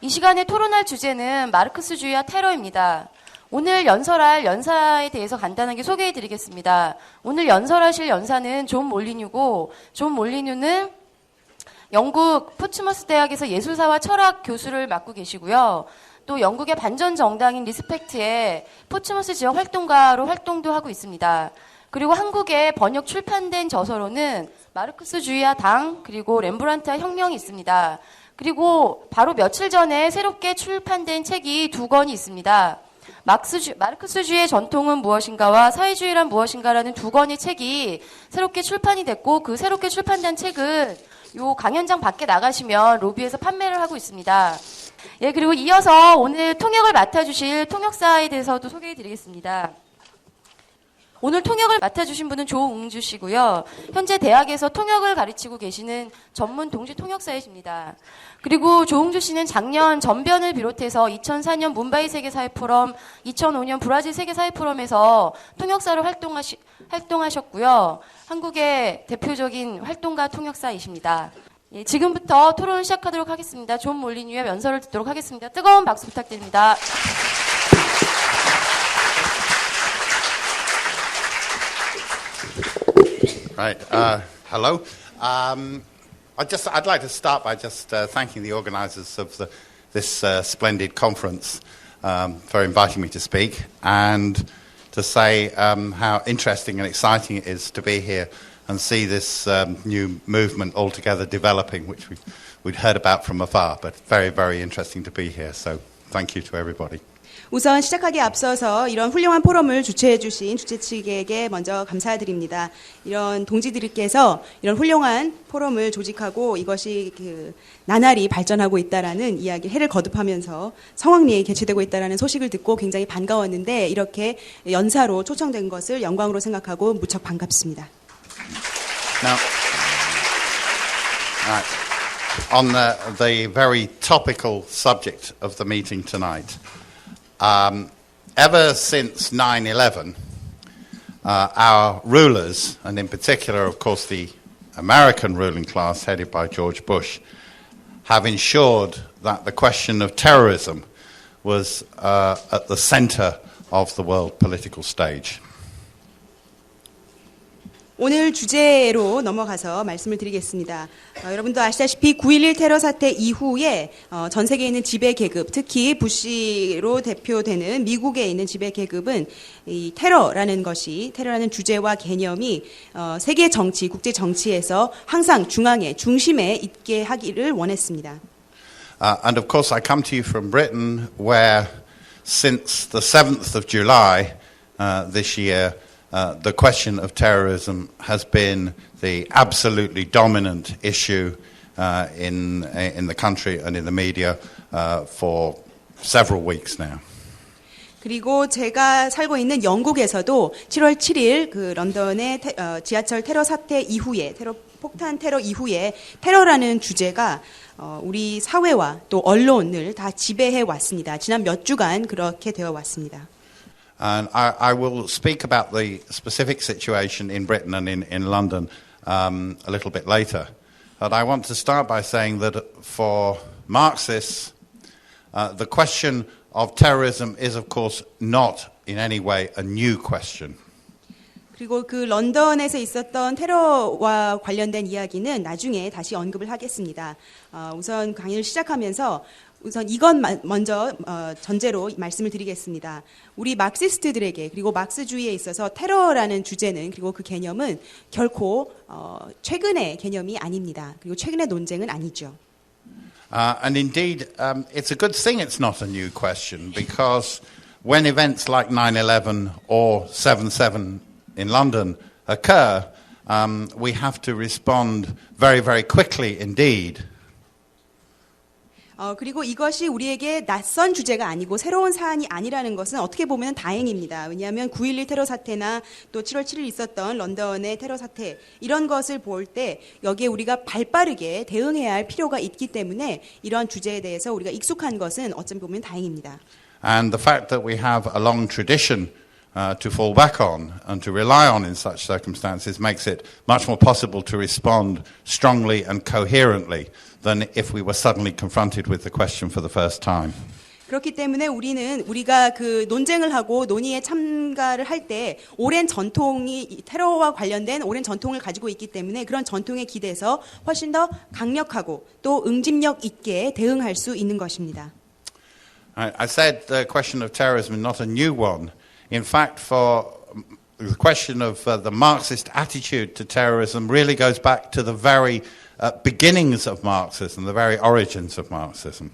이 시간에 토론할 주제는 마르크스주의와 테러입니다. 오늘 연설할 연사에 대해서 간단하게 소개해드리겠습니다. 오늘 연설하실 연사는 존 몰리뉴고, 존 몰리뉴는 영국 포츠머스 대학에서 예술사와 철학 교수를 맡고 계시고요. 또 영국의 반전 정당인 리스펙트의 포츠머스 지역 활동가로 활동도 하고 있습니다. 그리고 한국에 번역 출판된 저서로는 마르크스주의와 당, 그리고 렘브란트와 혁명이 있습니다. 그리고 바로 며칠 전에 새롭게 출판된 책이 2권이 있습니다. 마르크스주의의 전통은 무엇인가와 사회주의란 무엇인가라는 2권의 책이 새롭게 출판이 됐고, 그 새롭게 출판된 책은 요 강연장 밖에 나가시면 로비에서 판매를 하고 있습니다. 예, 그리고 이어서 오늘 통역을 맡아주실 통역사에 대해서도 소개해드리겠습니다. 오늘 통역을 맡아주신 분은 조웅주 씨고요. 현재 대학에서 통역을 가르치고 계시는 전문 동시 통역사이십니다. 그리고 조웅주 씨는 작년 전변을 비롯해서 2004년 문바이 세계사회포럼, 2005년 브라질 세계사회포럼에서 통역사로 활동하셨고요. 한국의 대표적인 활동가 통역사이십니다. 예, 지금부터 토론을 시작하도록 하겠습니다. 존 몰리뉴의 연설을 듣도록 하겠습니다. 뜨거운 박수 부탁드립니다. Right. Hello. I'd like to start by just thanking the organisers of this splendid conference for inviting me to speak, and to say how interesting and exciting it is to be here and see this new movement altogether developing, which we'd heard about from afar, but very, very interesting to be here. So thank you to everybody. 우선 시작하기에 앞서서 이런 훌륭한 포럼을 주최해 주신 주최 측에게 먼저 감사드립니다. 이런 동지들께서 이런 훌륭한 포럼을 조직하고 이것이 나날이 발전하고 있다라는 이야기, 해를 거듭하면서 성황리에 개최되고 있다라는 소식을 듣고 굉장히 반가웠는데, 이렇게 연사로 초청된 것을 영광으로 생각하고 무척 반갑습니다. Now, on the very topical subject of the meeting tonight, ever since 9/11, our rulers, and in particular, of course, the American ruling class headed by George Bush, have ensured that the question of terrorism was at the center of the world political stage. 오늘 주제로 넘어가서 말씀을 드리겠습니다. 여러분도 아시다시피 9.11 테러 사태 이후에 전 세계에 있는 지배 계급, 특히 부시로 대표되는 미국에 있는 지배 계급은 이 테러라는 주제와 개념이 세계 정치, 국제 정치에서 항상 중심에 있게 하기를 원했습니다. And of course, I come to you from Britain, where since the 7th of July this year, the question of terrorism has been the absolutely dominant issue in the country and in the media for several weeks now. 그리고 제가 살고 있는 영국에서도 7월 7일 런던의 지하철 테러 사태 이후에, 폭탄 테러 이후에 테러라는 주제가 우리 사회와 또 언론을 다 지배해 왔습니다. 지난 몇 주간 그렇게 되어 왔습니다. And I will speak about the specific situation in Britain and in London a little bit later. But I want to start by saying that for Marxists, the question of terrorism is, of course, not in any way a new question. 그리고 런던에서 있었던 테러와 관련된 이야기는 나중에 다시 언급을 하겠습니다. 우선 강의를 시작하면서 우선 이건 먼저 전제로 말씀을 드리겠습니다. 우리 막시스트들에게, 그리고 막스주의에 있어서 테러라는 주제는, 그리고 그 개념은 결코 최근의 개념이 아닙니다. 그리고 최근의 논쟁은 아니죠. And indeed, it's a good thing it's not a new question, because when events like 9/11 or 7/7 in London occur, we have to respond very, very quickly indeed. 그리고 이것이 우리에게 낯선 주제가 아니고 새로운 사안이 아니라는 것은 어떻게 보면 다행입니다. 왜냐하면 9.11 테러 사태나 또 7월 7일 있었던 런던의 테러 사태, 이런 것을 볼 때 여기에 우리가 발빠르게 대응해야 할 필요가 있기 때문에 이런 주제에 대해서 우리가 익숙한 것은 어쩜 보면 다행입니다. And the fact that we have a long tradition to fall back on and to rely on in such circumstances makes it much more possible to respond strongly and coherently than if we were suddenly confronted with the question for the first time. 그렇기 때문에 우리가 그 논쟁을 하고 논의에 참가를 할 때 오랜 전통이 테러와 관련된 오랜 전통을 가지고 있기 때문에 그런 전통에 기대서 훨씬 더 강력하고 또 응집력 있게 대응할 수 있는 것입니다. I said the question of terrorism is not a new one. In fact, for the question of the Marxist attitude to terrorism really goes back to the very beginnings of Marxism, the very origins of Marxism.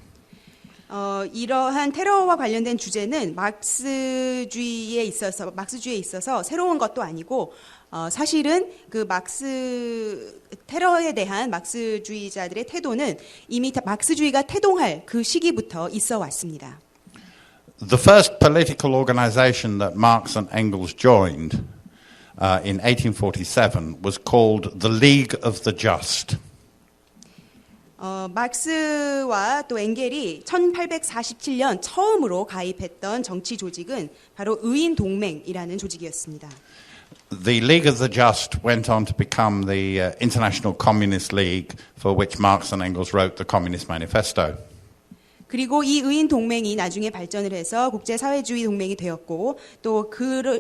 이러한 테러와 관련된 주제는 막스주의에 있어서 새로운 것도 아니고 사실은 그 테러에 대한 막스주의자들의 태도는 이미 막스주의가 태동할 그 시기부터 있어 왔습니다. The first political organization that Marx and Engels joined in 1847 was called the League of the Just. 막스와 또 엥겔이 1847년 처음으로 가입했던 정치 조직은 바로 의인 동맹이라는 조직이었습니다. The League of the Just went on to become the International Communist League, for which Marx and Engels wrote the Communist Manifesto. 그리고 이 의인 동맹이 나중에 발전을 해서 국제사회주의 동맹이 되었고 또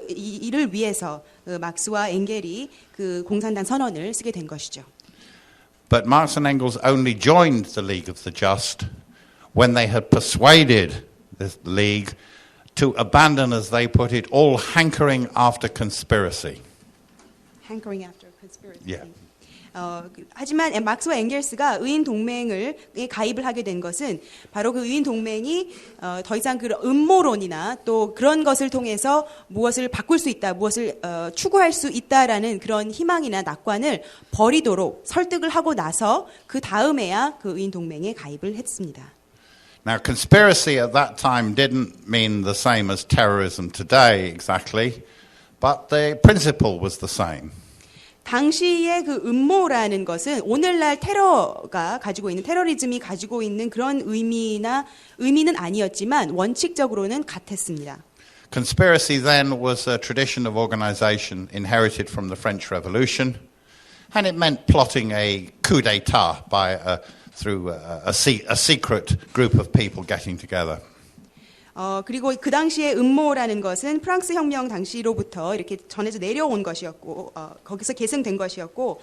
이를 위해서 막스와 엥겔이 그 공산당 선언을 쓰게 된 것이죠. But Marx and Engels only joined the League of the Just when they had persuaded the League to abandon, as they put it, all hankering after conspiracy. Hankering after conspiracy. Yeah. 하지만 막스와 엥겔스가 의인 동맹에 가입을 하게 된 것은 바로 그 의인 동맹이 더 이상 그 음모론이나 또 그런 것을 통해서 무엇을 바꿀 수 있다, 무엇을 추구할 수 있다라는 그런 희망이나 낙관을 버리도록 설득을 하고 나서 그 다음에야 그 의인 동맹에 가입을 했습니다. Now, conspiracy at that time didn't mean the same as terrorism today exactly, but the principle was the same. 당시의 그 음모라는 것은 오늘날 테러리즘이 가지고 있는 그런 의미는 아니었지만 원칙적으로는 같았습니다. Conspiracy then was a tradition of organization inherited from the French Revolution, and it meant plotting a coup d'état through a secret group of people getting together. 그리고 그 당시에 음모라는 것은 프랑스 혁명 당시로부터 이렇게 전해져 내려온 것이었고 거기서 계승된 것이었고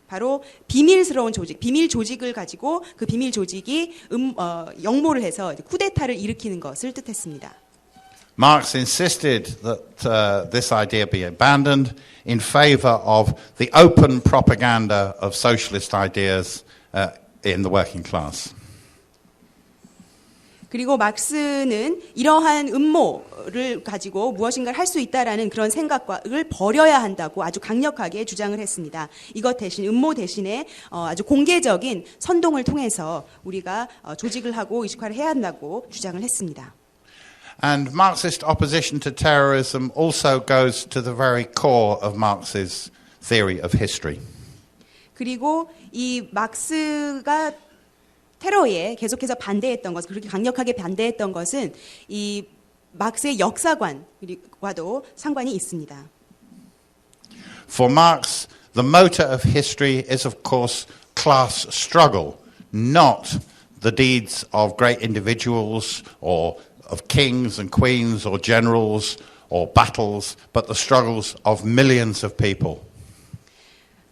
바로 비밀스러운 조직, 비밀 조직을 가지고 그 비밀 조직이 역모를 해서 쿠데타를 일으키는 것을 뜻했습니다. Marx insisted that this idea be abandoned in favor of the open propaganda of socialist ideas in the working class. 그리고 막스는 이러한 음모를 가지고 무엇인가를 할 수 있다라는 그런 생각을 버려야 한다고 아주 강력하게 주장을 했습니다. 이것 대신 음모 대신에 아주 공개적인 선동을 통해서 우리가 조직을 하고 의식화를 해야 한다고 주장을 했습니다. And Marxist opposition to terrorism also goes to the very core of Marx's theory of history. 그리고 이 막스가 테러에 계속해서 반대했던 것, 그렇게 강력하게 반대했던 것은 이 막스의 역사관과도 상관이 있습니다. For Marx, the motor of history is of course class struggle, not the deeds of great individuals or of kings and queens or generals or battles, but the struggles of millions of people.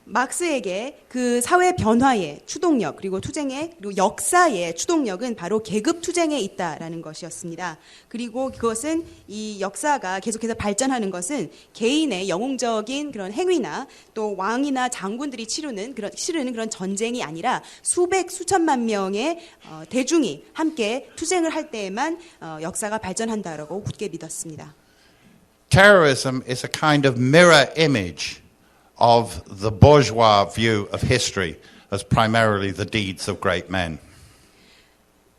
막스에게 그 사회 변화의 추동력 그리고 투쟁의 그리고 역사의 추동력은 바로 계급 투쟁에 있다라는 것이었습니다. 그리고 그것은 이 역사가 계속해서 발전하는 것은 개인의 영웅적인 그런 행위나 또 왕이나 장군들이 치르는 그런 전쟁이 아니라 수천만 명의 대중이 함께 투쟁을 할 때에만 역사가 발전한다라고 굳게 믿었습니다. Terrorism is a kind of mirror image of the bourgeois view of history as primarily the deeds of great men.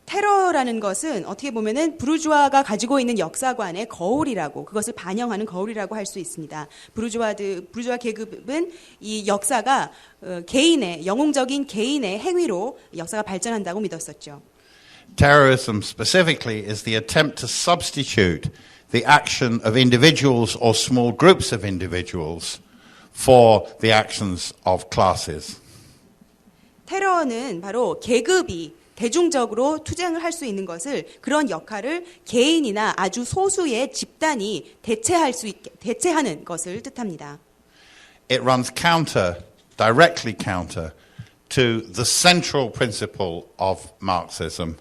테러라는 것은 어떻게 보면은 부르주아가 가지고 있는 역사관의 거울이라고 그것을 반영하는 거울이라고 할 수 있습니다. 부르주아 계급은 이 역사가 영웅적인 개인의 행위로 역사가 발전한다고 믿었었죠. Terrorism specifically is the attempt to substitute the action of individuals or small groups of individuals for the actions of classes. 테러는 바로 계급이 대중적으로 투쟁을 할 수 있는 것을 그런 역할을 개인이나 아주 소수의 집단이 대체하는 것을 뜻합니다. It runs directly counter to the central principle of Marxism,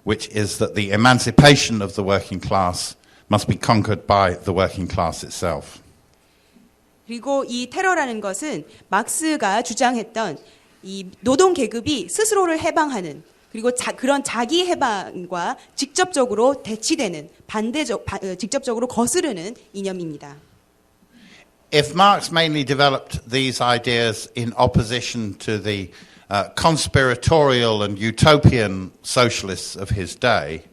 which is that the emancipation of the working class must be conquered by the working class itself. 그리고 이 테러라는 것은 막스가 주장했던 이 노동 계급이 스스로를 해방하는 그리고 그런 자기 해방과 직접적으로 대치되는 직접적으로 거스르는 이념입니다. If Marx mainly developed these ideas in opposition to the conspiratorial and utopian socialists of his day,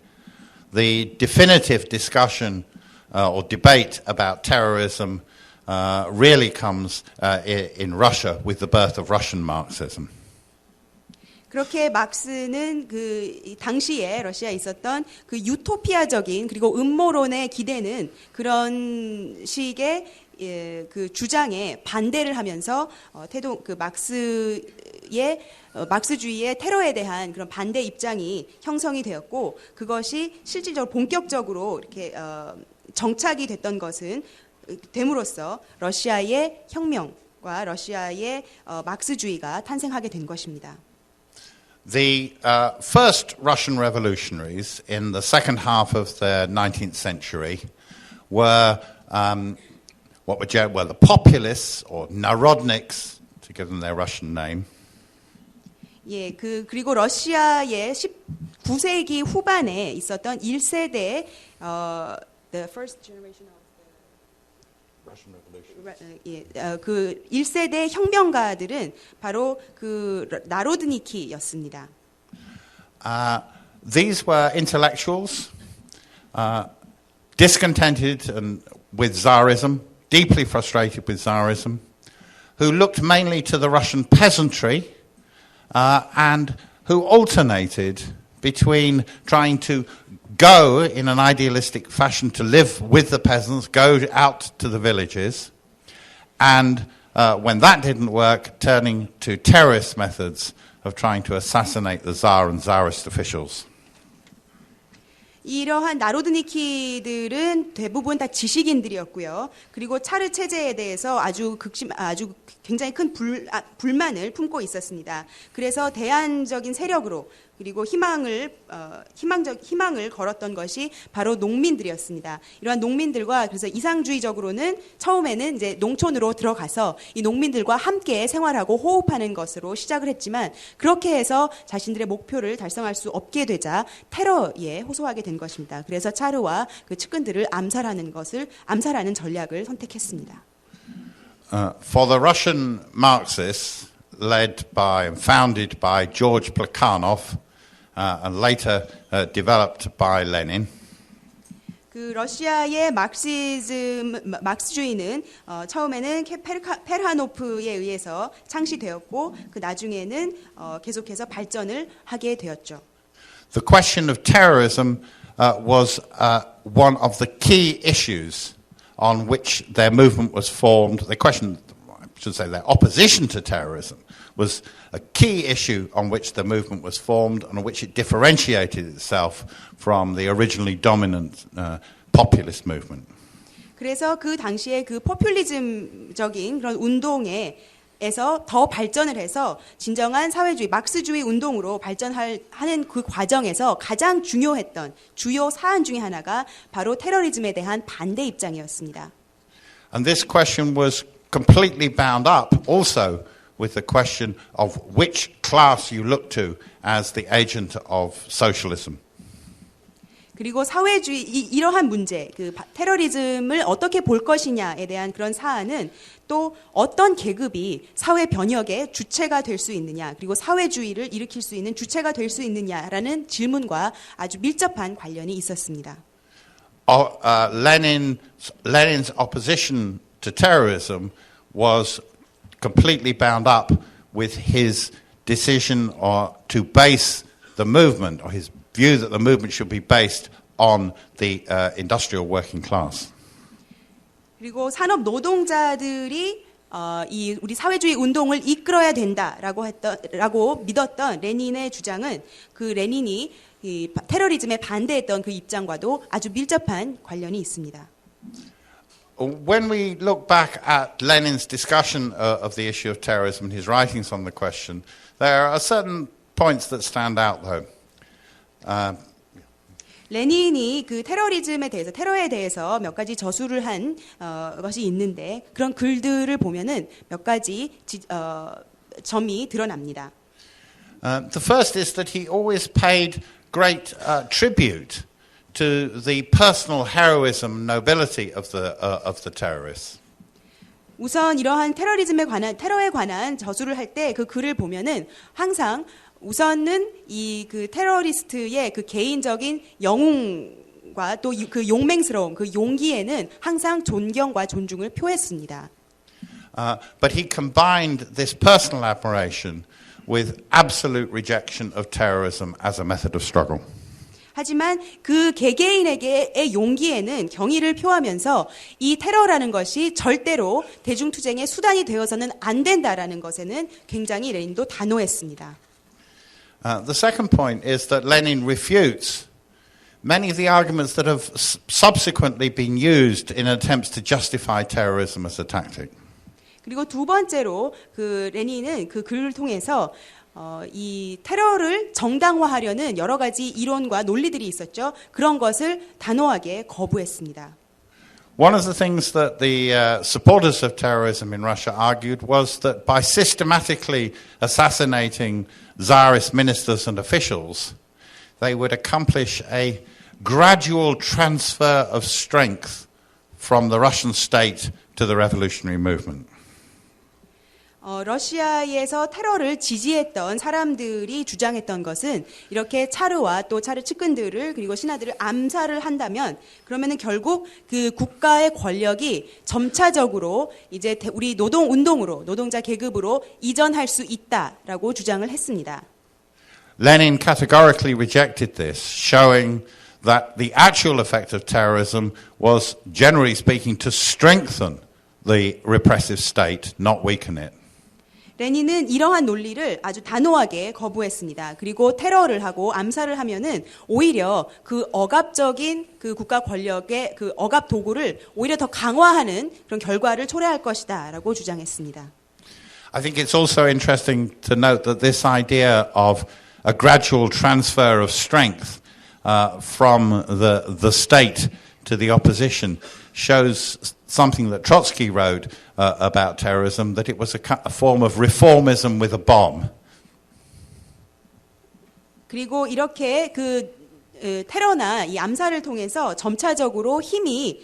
the definitive discussion or debate about terrorism really comes in Russia with the birth of Russian Marxism. 그렇게 막스는 그 당시에 러시아에 있었던 그 유토피아적인 그리고 음모론에 기대는 그런 식의 그 주장에 반대를 하면서 그 막스주의의 테러에 대한 그런 반대 입장이 형성이 되었고 그것이 실질적으로 본격적으로 이렇게 정착이 됐던 것은 됨으로써 러시아의 혁명과 러시아의 막스주의가 탄생하게 된 것입니다. The first Russian revolutionaries in the second half of the 19th century were the populists or narodniks, to give them their Russian name. 예, 그리고 러시아의 19세기 후반에 있었던 1세대 the first generation of Russian Revolution. 그 1세대 혁명가들은 바로 그 나로드니키였습니다. These were intellectuals, discontented with Tsarism, deeply frustrated with Tsarism, who looked mainly to the Russian peasantry and who alternated between trying to go in an idealistic fashion to live with the peasants, go out to the villages, and when that didn't work, turning to terrorist methods of trying to assassinate the Tsar and Tsarist officials. 이러한 나로드니키들은 대부분 다 지식인들이었고요. 그리고 차르 체제에 대해서 아주 굉장히 큰 불만을 품고 있었습니다. 그래서 대안적인 세력으로 그리고 희망을 걸었던 것이 바로 농민들이었습니다. 이러한 농민들과 그래서 이상주의적으로는 처음에는 이제 농촌으로 들어가서 이 농민들과 함께 생활하고 호흡하는 것으로 시작을 했지만 그렇게 해서 자신들의 목표를 달성할 수 없게 되자 테러에 호소하게 된 것입니다. 그래서 차르와 그 측근들을 암살하는 전략을 선택했습니다. For the Russian Marxists, led by and founded by George Plekhanov, and later developed by Lenin. 그 러시아의 막스주의는 처음에는 페르하노프에 의해서 창시되었고 그 나중에는 계속해서 발전을 하게 되었죠. The question of terrorism was one of the key issues on which their movement was formed. The question, I should say, their opposition to terrorism was a key issue on which the movement was formed and on which it differentiated itself from the originally dominant populist movement. 그래서 그 당시에 그 포퓰리즘적인 그런 운동에서 더 발전을 해서 진정한 사회주의, 막스주의 운동으로 발전하는 그 과정에서 가장 중요했던 주요 사안 중에 하나가 바로 테러리즘에 대한 반대 입장이었습니다. And this question was completely bound up also with the question of which class you look to as the agent of socialism. 그리고 사회주의 이러한 문제, 그 테러리즘을 어떻게 볼 것이냐에 대한 그런 사안은 또 어떤 계급이 사회 변혁의 주체가 될 수 있느냐, 그리고 사회주의를 일으킬 수 있는 주체가 될 수 있느냐라는 질문과 아주 밀접한 관련이 있었습니다. Lenin's opposition to terrorism was completely bound up with his decision to base the movement, or his view that the movement should be based on the industrial working class. 그리고 산업 노동자들이 이 우리 사회주의 운동을 이끌어야 된다라고 믿었던 레닌의 주장은 그 레닌이 이 테러리즘에 반대했던 그 입장과도 아주 밀접한 관련이 있습니다. When we look back at Lenin's discussion of the issue of terrorism and his writings on the question, there are certain points that stand out, though. 레닌이 그 테러에 대해서 몇 가지 저술을 한 것이 있는데 그런 글들을 보면은 몇 가지 점이 드러납니다. The first is that he always paid great tribute to the personal heroism and nobility of the terrorists. 우선 이러한 테러에 관한 저술을 할 때 그 글을 보면은 항상 우선은 이 그 테러리스트의 그 개인적인 영웅과 또 그 용맹스러움, 그 용기에는 항상 존경과 존중을 표했습니다. But he combined this personal admiration with absolute rejection of terrorism as a method of struggle. 하지만 그 개개인에게의 용기에는 경의를 표하면서 이 테러라는 것이 절대로 대중투쟁의 수단이 되어서는 안 된다라는 것에는 굉장히 레닌도 단호했습니다. The second point is that Lenin refutes many of the arguments that have subsequently been used in attempts to justify terrorism as a tactic. 그리고 두 번째로 그 레닌은 그 글을 통해서 이 테러를 정당화하려는 여러 가지 이론과 논리들이 있었죠. 그런 것을 단호하게 거부했습니다. One of the things that the supporters of terrorism in Russia argued was that by systematically assassinating Tsarist ministers and officials, they would accomplish a gradual transfer of strength from the Russian state to the revolutionary movement. 러시아에서 테러를 지지했던 사람들이 주장했던 것은 이렇게 차르와 또 차르 측근들을 그리고 신하들을 암살을 한다면 그러면은 결국 그 국가의 권력이 점차적으로 이제 우리 노동자 계급으로 이전할 수 있다라고 주장을 했습니다. Lenin categorically rejected this, showing that the actual effect of terrorism was, generally speaking, to strengthen the repressive state, not weaken it. 레닌은 이러한 논리를 아주 단호하게 거부했습니다. 그리고 테러를 하고 암살을 하면은 오히려 그 억압적인 그 국가 권력의 그 억압 도구를 오히려 더 강화하는 그런 결과를 초래할 것이다라고 주장했습니다. I think it's also interesting to note that this idea of a gradual transfer of strength from the state to the opposition shows something that Trotsky wrote about terrorism, that it was a form of reformism with a bomb. 그리고 이렇게 그 테러나 이 암살을 통해서 점차적으로 힘이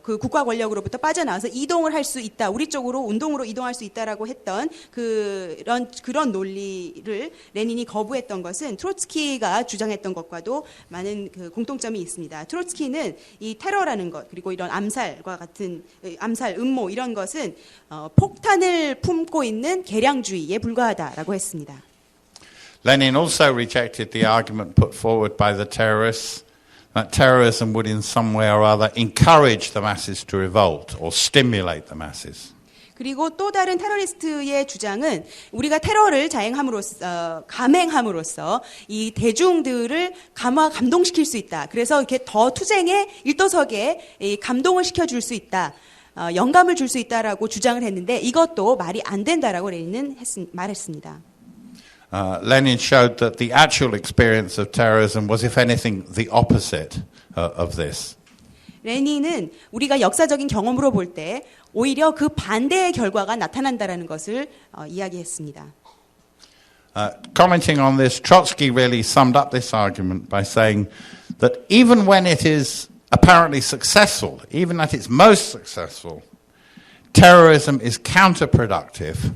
그 국가 권력으로부터 빠져나와서 이동을 할 수 있다. 우리 쪽으로 운동으로 이동할 수 있다라고 했던 그런 논리를 레닌이 거부했던 것은 트로츠키가 주장했던 것과도 많은 그 공통점이 있습니다. 트로츠키는 이 테러라는 것 그리고 이런 암살과 같은 암살, 음모 이런 것은 폭탄을 품고 있는 개량주의에 불과하다라고 했습니다. Lenin also rejected the argument put forward by the terrorists that terrorism would in some way or other encourage the masses to revolt or stimulate the masses. 그리고 또 다른 테러리스트의 주장은 우리가 테러를 감행함으로써 이 대중들을 감동시킬 수 있다. 그래서 이렇게 더 투쟁의 일도석에 감동을 시켜줄 수 있다. 영감을 줄 수 있다라고 주장을 했는데 이것도 말이 안 된다라고 레닌은 말했습니다. Lenin showed that the actual experience of terrorism was, if anything, the opposite of this. 레닌은 우리가 역사적인 경험으로 볼 때 오히려 그 반대의 결과가 나타난다라는 것을 이야기했습니다. Commenting on this, Trotsky really summed up this argument by saying that even when it is apparently successful, even at its most successful, terrorism is counterproductive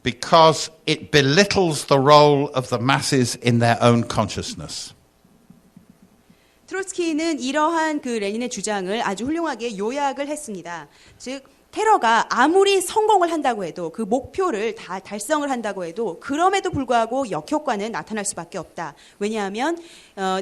because it belittles the role of the masses in their own consciousness. 트로츠키는 이러한 그 레닌의 주장을 아주 훌륭하게 요약을 했습니다. 즉 테러가 아무리 성공을 한다고 해도 그 목표를 다 달성을 한다고 해도 그럼에도 불구하고 역효과는 나타날 수밖에 없다. 왜냐하면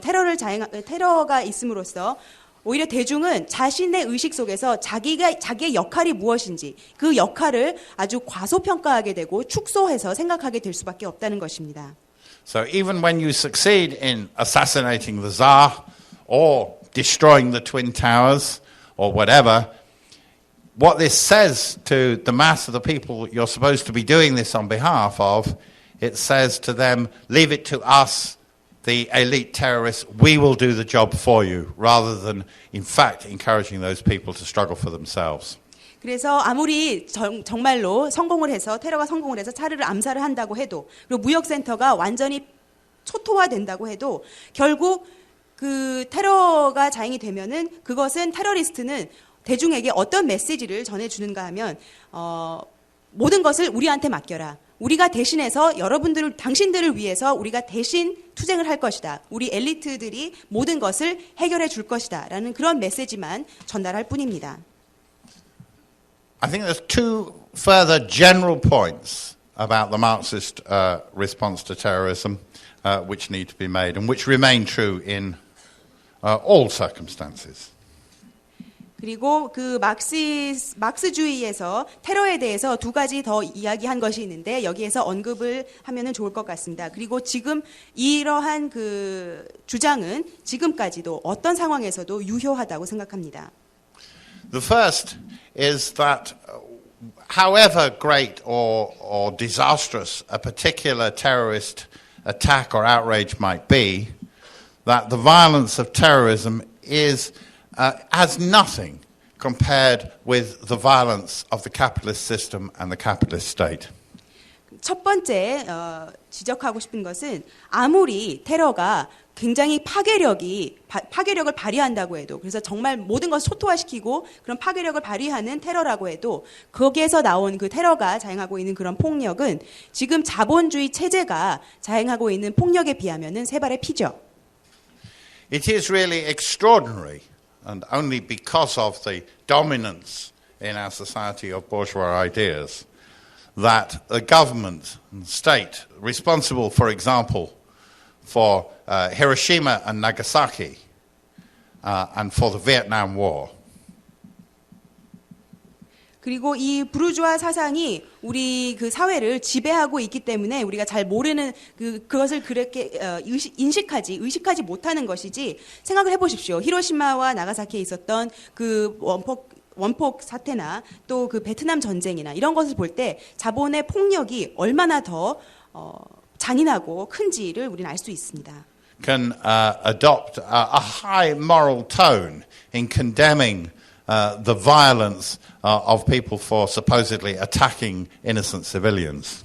테러가 있음으로써 오히려 대중은 자신의 의식 속에서 자기의 역할이 무엇인지 그 역할을 아주 과소평가하게 되고 축소해서 생각하게 될 수밖에 없다는 것입니다. So even when you succeed in assassinating the Tsar or destroying the Twin Towers or whatever, what this says to the mass of the people you're supposed to be doing this on behalf of, it says to them, leave it to us, the elite terrorists, we will do the job for you, rather than, in fact, encouraging those people to struggle for themselves. 그래서 아무리 정말로 테러가 성공을 해서 차르를 암살을 한다고 해도, 그리고 무역센터가 완전히 초토화된다고 해도, 결국 그 테러가 자행이 되면은 그것은 테러리스트는 대중에게 어떤 메시지를 전해주는가 하면 모든 것을 우리한테 맡겨라. 우리가 대신해서 당신들을 위해서 우리가 대신 투쟁을 할 것이다. 우리 엘리트들이 모든 것을 해결해 줄 것이다. 라는 그런 메시지만 전달할 뿐입니다. I think there's two further general points about the Marxist response to terrorism which need to be made and which remain true in all circumstances. 그리고 그 막스주의에서 테러에 대해서 두 가지 더 이야기한 것이 있는데 여기에서 언급을 하면은 좋을 것 같습니다. 그리고 지금 이러한 그 주장은 지금까지도 어떤 상황에서도 유효하다고 생각합니다. The first is that however great or disastrous a particular terrorist attack or outrage might be, that the violence of terrorism is as nothing compared with the violence of the capitalist system and the capitalist state. 첫 번째 지적하고 싶은 것은 아무리 테러가 굉장히 파괴력을 발휘한다고 해도, 그래서 정말 모든 것을 초토화시키고 그런 파괴력을 발휘하는 테러라고 해도 거기에서 나온 그 테러가 자행하고 있는 그런 폭력은 지금 자본주의 체제가 자행하고 있는 폭력에 비하면은 세 발의 피죠. It is really extraordinary, and only because of the dominance in our society of bourgeois ideas, that the government and state responsible, for example, for Hiroshima and Nagasaki and for the Vietnam War. 그리고 이 부르주아 사상이 우리 그 사회를 지배하고 있기 때문에 우리가 잘 모르는 그것을 그렇게 의식하지 못하는 것이지, 생각을 해보십시오. 히로시마와 나가사키에 있었던 그 원폭 사태나 또 그 베트남 전쟁이나 이런 것을 볼 때 자본의 폭력이 얼마나 더 잔인하고 큰지를 우리는 알 수 있습니다. Can adopt a high moral tone in condemning the violence of people for supposedly attacking innocent civilians.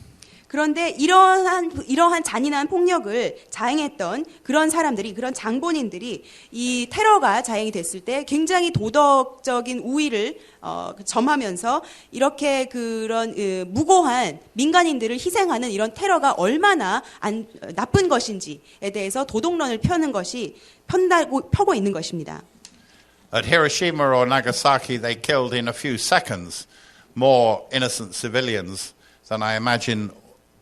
그런데 이러한 잔인한 폭력을 자행했던 그런 사람들이, 그런 장본인들이 이 테러가 자행이 됐을 때 굉장히 도덕적인 우위를 점하면서 이렇게 그런 무고한 민간인들을 희생하는 이런 테러가 얼마나 나쁜 것인지에 대해서 도덕론을 펴고 있는 것입니다. At Hiroshima or Nagasaki, they killed in a few seconds more innocent civilians than I imagine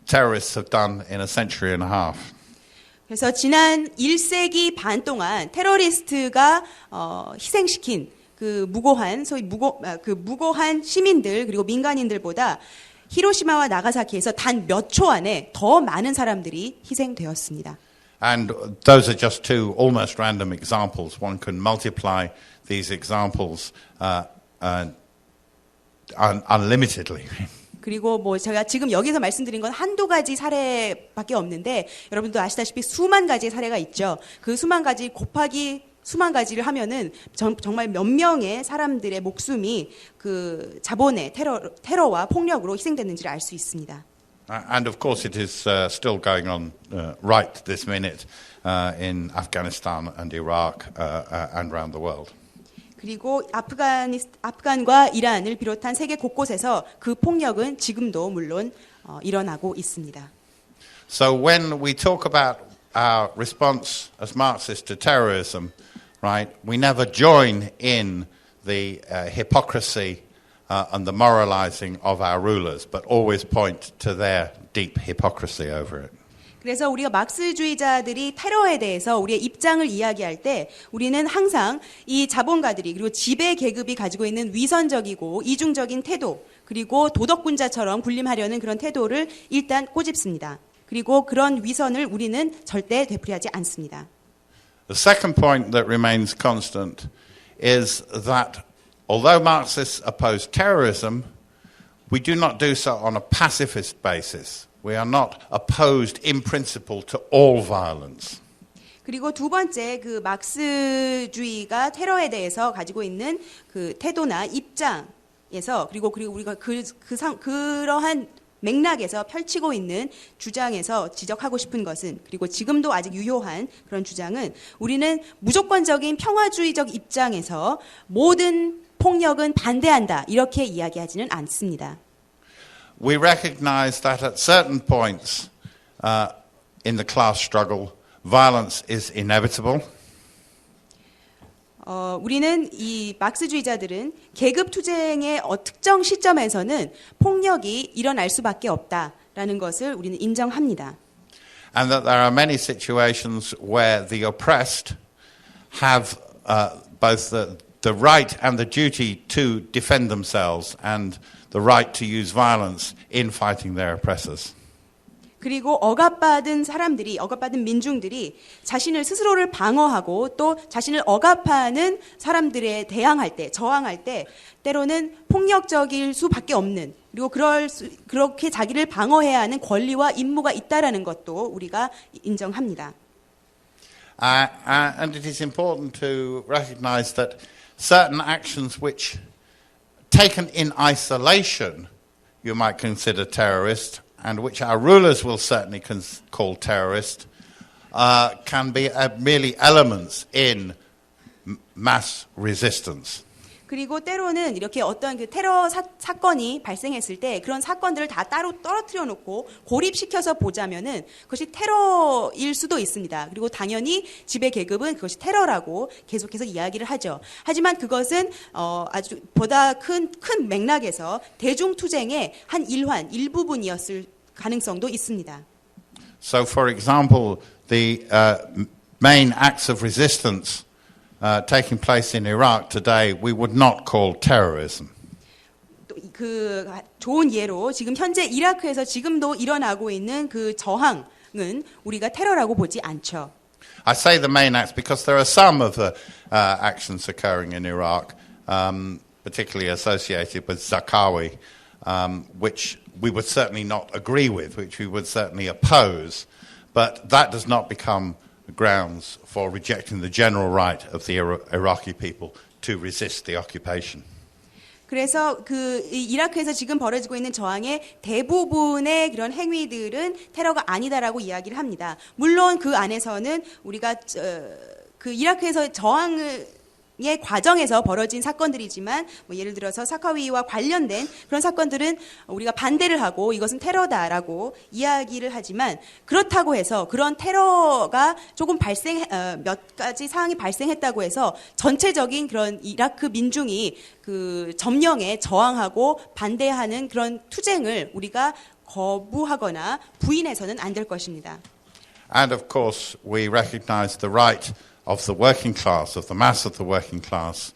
terrorists have done in a century and a half. 그래서 지난 1세기 반 동안 테러리스트가 희생시킨 그 무고한 시민들 그리고 민간인들보다 히로시마와 나가사키에서 단 몇 초 안에 더 많은 사람들이 희생되었습니다. And those are just two almost random examples. One can multiply these examples unlimitedly. 그리고 제가 지금 여기서 말씀드린 건 한두 가지 사례밖에 없는데 여러분도 아시다시피 수만 가지의 사례가 있죠. 그 수만 가지 곱하기 수만 가지를 하면은 정말 몇 명의 사람들의 목숨이 그 자본의 테러와 폭력으로 희생됐는지를 알 수 있습니다. And of course it is still going on right this minute in Afghanistan and Iraq and around the world. 그리고 아프간과 이란을 비롯한 세계 곳곳에서 그 폭력은 지금도 물론 일어나고 있습니다. So when we talk about our response as Marxists to terrorism, right, we never join in the hypocrisy and the moralizing of our rulers, but always point to their deep hypocrisy over it. 그래서 우리가 막스주의자들이 테러에 대해서 우리의 입장을 이야기할 때 우리는 항상 이 자본가들이 그리고 지배 계급이 가지고 있는 위선적이고 이중적인 태도 그리고 도덕군자처럼 군림하려는 그런 태도를 일단 꼬집습니다. 그리고 그런 위선을 우리는 절대 되풀이하지 않습니다. The second point that remains constant is that although Marxists oppose terrorism, we do not do so on a pacifist basis. We are not opposed in principle to all violence. 그리고 두 번째 그 막스주의가 테러에 대해서 가지고 있는 그 태도나 입장에서 그리고 우리가 그러한 맥락에서 펼치고 있는 주장에서 지적하고 싶은 것은 그리고 지금도 아직 유효한 그런 주장은 우리는 무조건적인 평화주의적 입장에서 모든 폭력은 반대한다 이렇게 이야기하지는 않습니다. We recognize that at certain points in the class struggle, violence is inevitable. 우리는 이 막스주의자들은 계급 투쟁의 특정 시점에서는 폭력이 일어날 수밖에 없다라는 것을 우리는 인정합니다. And that there are many situations where the oppressed have both the right and the duty to defend themselves and the right to use violence in fighting their oppressors. 그리고 억압받은 민중들이 자신을 스스로를 방어하고 또 자신을 억압하는 사람들에 대항할 때, 저항할 때 때로는 폭력적일 수밖에 없는 그리고 그렇게 자기를 방어해야 하는 권리와 임무가 있다라는 것도 우리가 인정합니다. And it is important to recognize that certain actions which, taken in isolation, you might consider terrorist, and which our rulers will certainly call terrorist, can be merely elements in mass resistance. 그리고 때로는 이렇게 어떤 그 테러 사건이 발생했을 때 그런 사건들을 다 따로 떨어뜨려 놓고 고립시켜서 보자면은 그것이 테러일 수도 있습니다. 그리고 당연히 지배 계급은 그것이 테러라고 계속해서 이야기를 하죠. 하지만 그것은 아주 보다 큰 맥락에서 대중 투쟁의 한 일부분이었을 가능성도 있습니다. So, for example, the main acts of resistance taking place in Iraq today, we would not call terrorism. 그 좋은 예로 지금 현재 이라크에서 지금도 일어나고 있는 그 저항은 우리가 테러라고 보지 않죠. I say the main acts because there are some of the actions occurring in Iraq, particularly associated with Zarqawi, which we would certainly not agree with, which we would certainly oppose, but that does not become grounds for rejecting the general right of the Iraqi people to resist the occupation. 그래서 그 이라크에서 지금 벌어지고 있는 저항의 대부분의 그런 행위들은 테러가 아니다라고 이야기를 합니다. 물론 그 안에서는 우리가 그 이라크에서 저항의 과정에서 벌어진 사건들이지만 뭐 예를 들어서 사카위와 관련된 그런 사건들은 우리가 반대를 하고 이것은 테러다라고 이야기를 하지만 그렇다고 해서 그런 테러가 조금 몇 가지 사항이 발생했다고 해서 전체적인 그런 이라크 민중이 그 점령에 저항하고 반대하는 그런 투쟁을 우리가 거부하거나 부인해서는 안 될 것입니다. And of course, we recognize the right of the working class, of the mass of the working class,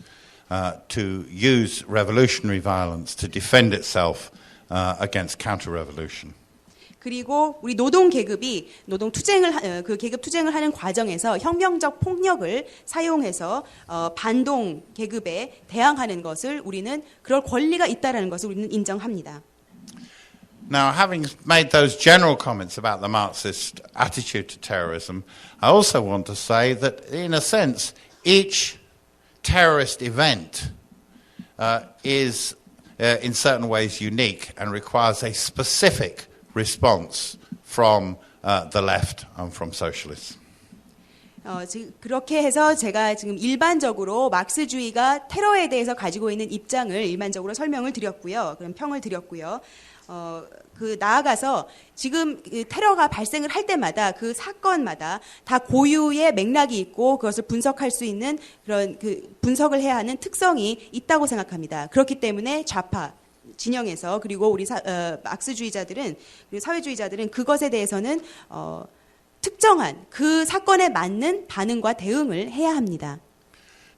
to use revolutionary violence to defend itself against counter-revolution. 그리고 우리 노동 계급이 그 계급 투쟁을 하는 과정에서 혁명적 폭력을 사용해서 반동 계급에 대항하는 것을 우리는 그럴 권리가 있다라는 것을 우리는 인정합니다. Now, having made those general comments about the Marxist attitude to terrorism, I also want to say that, in a sense, each terrorist event is, in certain ways, unique and requires a specific response from the left and from socialists. 그렇게 해서 제가 지금 일반적으로 막스주의가 테러에 대해서 가지고 있는 입장을 일반적으로 설명을 드렸고요. 그런 평을 드렸고요. 나아가서 지금 테러가 발생을 할 때마다 그 사건마다 다 고유의 맥락이 있고 그것을 분석할 수 있는 그런 분석을 해야 하는 특성이 있다고 생각합니다. 그렇기 때문에 좌파 진영에서 그리고 우리 막스주의자들은 그리고 사회주의자들은 그것에 대해서는 특정한 그 사건에 맞는 반응과 대응을 해야 합니다.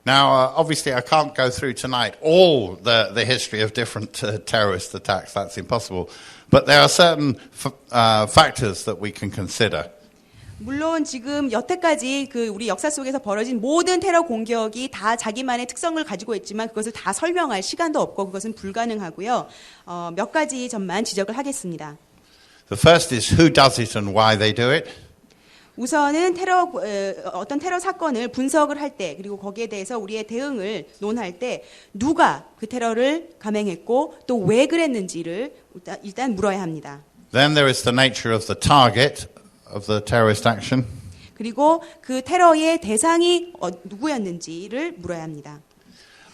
Now, obviously, I can't go through tonight all the history of different terrorist attacks. That's impossible. But there are certain factors that we can consider. 물론 지금 여태까지 우리 역사 속에서 벌어진 모든 테러 공격이 다 자기만의 특성을 가지고 있지만 그것을 다 설명할 시간도 없고 그것은 불가능하고요. 몇 가지 점만 지적을 하겠습니다. The first is who does it and why they do it. 우선은 어떤 테러 사건을 분석을 할 때 그리고 거기에 대해서 우리의 대응을 논할 때 누가 그 테러를 감행했고 또 왜 그랬는지를 일단 물어야 합니다. Then there is the nature of the target of the terrorist action. 그리고 그 테러의 대상이 누구였는지를 물어야 합니다.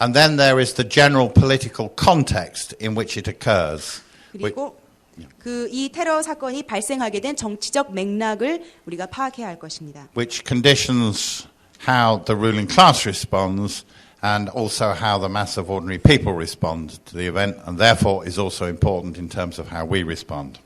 And then there is the general political context in which it occurs. 그리고 이 테러 사건이 발생하게 된 정치적 맥락을 우리가 파악해야 할 것입니다. Which conditions how the ruling class responds and also how the mass of ordinary people respond to the event and therefore is also important in terms of how we respond.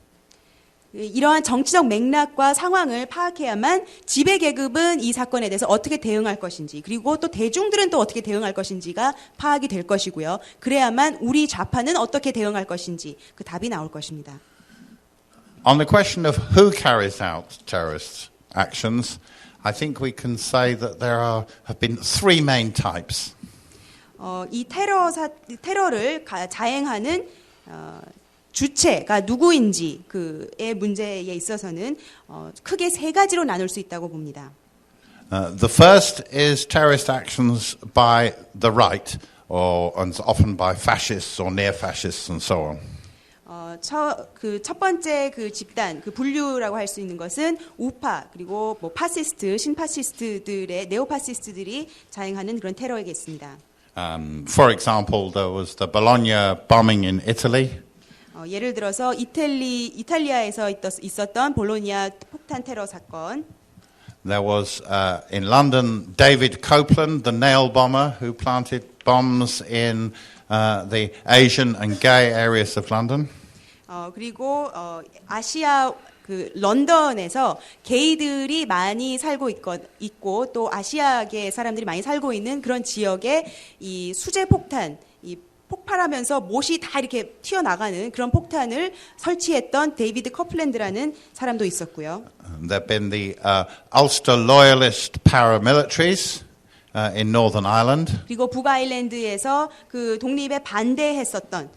이러한 정치적 맥락과 상황을 파악해야만 지배 계급은 이 사건에 대해서 어떻게 대응할 것인지 그리고 또 대중들은 또 어떻게 대응할 것인지가 파악이 될 것이고요. 그래야만 우리 좌파는 어떻게 대응할 것인지 그 답이 나올 것입니다. On the question of who carries out terrorist actions, I think we can say that there have been three main types. 이 테러를 자행하는 주체가 누구인지 그의 문제에 있어서는 크게 세 가지로 나눌 수 있다고 봅니다. The first is terrorist actions by the right, and often by fascists or near-fascists and so on. 첫 번째 집단, 분류라고 할 수 있는 것은 우파 그리고 파시스트, 신파시스트들의 네오파시스트들이 자행하는 그런 테러이겠습니다. For example, there was the Bologna bombing in Italy. 예를 들어서 이탈리아에서 있었던 볼로냐 폭탄 테러 사건. There was in London David Copeland, the nail bomber, who planted bombs in the Asian and gay areas of London. 그리고 아시아 런던에서 게이들이 많이 살고 있고 또 아시아계 사람들이 많이 살고 있는 그런 지역에 이 수제 폭탄 폭발하면서 못이 다 이렇게 튀어나가는 그런 폭탄을 설치했던 데이비드 커플랜드라는 사람도 있었고요. There have been the Ulster Loyalist paramilitaries in Northern Ireland. 그리고 북아일랜드에서 독립에 반대했었던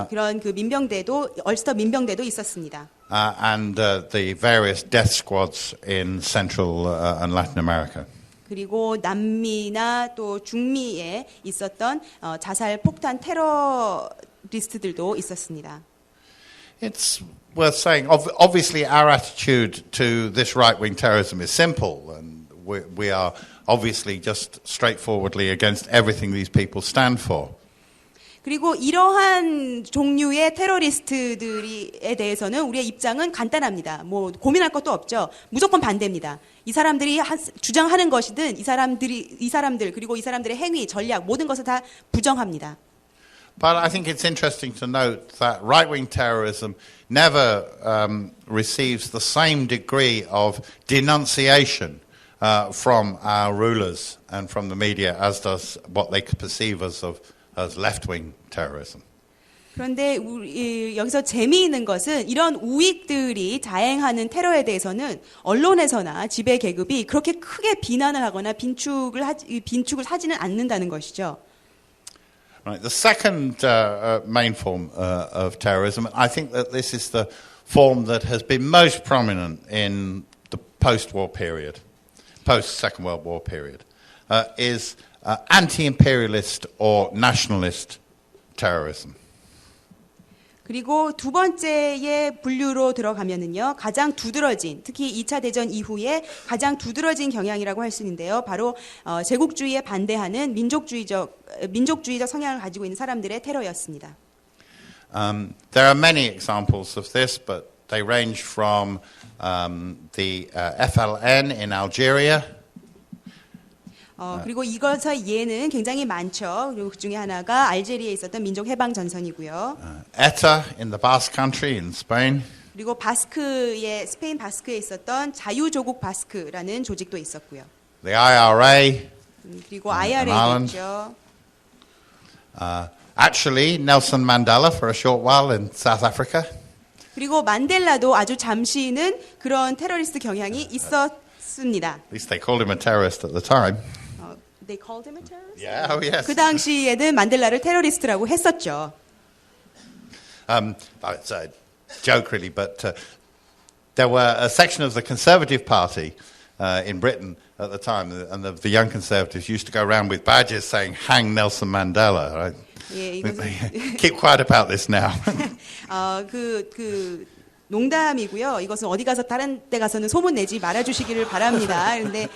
그런 민병대도 얼스터 민병대도 있었습니다. And the various death squads in Central and Latin America. 그리고 남미나 또 중미에 있었던 자살 폭탄 테러리스트들도 있었습니다. It's worth saying, obviously our attitude to this right-wing terrorism is simple, and we are obviously just straightforwardly against everything these people stand for. 그리고 이러한 종류의 테러리스트들에 대해서는 우리의 입장은 간단합니다. 고민할 것도 없죠. 무조건 반대입니다. 이 사람들이 주장하는 것이든 이 사람들 그리고 이 사람들의 행위, 전략 모든 것을 다 부정합니다. But I think it's interesting to note that right-wing terrorism never receives the same degree of denunciation from our rulers and from the media as does what they perceive as left-wing terrorism. 그런데 여기서 재미있는 것은 이런 우익들이 자행하는 테러에 대해서는 언론에서나 지배 계급이 그렇게 크게 비난을 하거나 빈축을 하지는 않는다는 것이죠. Right. The second main form of terrorism, I think that this is the form that has been most prominent in the post-war period, post-Second World War period, is anti-imperialist or nationalist terrorism. 그리고 두 번째의 분류로 들어가면은요, 가장 두드러진, 특히 2차 대전 이후에 가장 두드러진 경향이라고 할 수 있는데요. 바로 제국주의에 반대하는 민족주의적 성향을 가지고 있는 사람들의 테러였습니다. There are many examples of this, but they range from the FLN in Algeria. 그리고 이것의 예는 굉장히 많죠. 그리고 그 중에 하나가 알제리에 있었던 민족 해방 전선이고요. ETA in the Basque Country in Spain. 그리고 스페인 바스크에 있었던 자유조국 바스크라는 조직도 있었고요. The IRA. 그리고 IRA도 Ireland. 있죠. Actually, Nelson Mandela for a short while in South Africa. 그리고 만델라도 아주 잠시는 그런 테러리스트 경향이 있었습니다. At least they called him a terrorist at the time. They called him a terrorist? Yeah, oh yes. 그 당시에는 만델라를 테러리스트라고 했었죠. It's a joke really, but there were a section of the Conservative Party in Britain at the time, and the young Conservatives used to go around with badges saying, "Hang Nelson Mandela." Right? 예, Keep quiet about this now. 농담이고요. 이것은 어디 가서 다른 데 가서는 소문 내지 말아주시기를 바랍니다. 그런데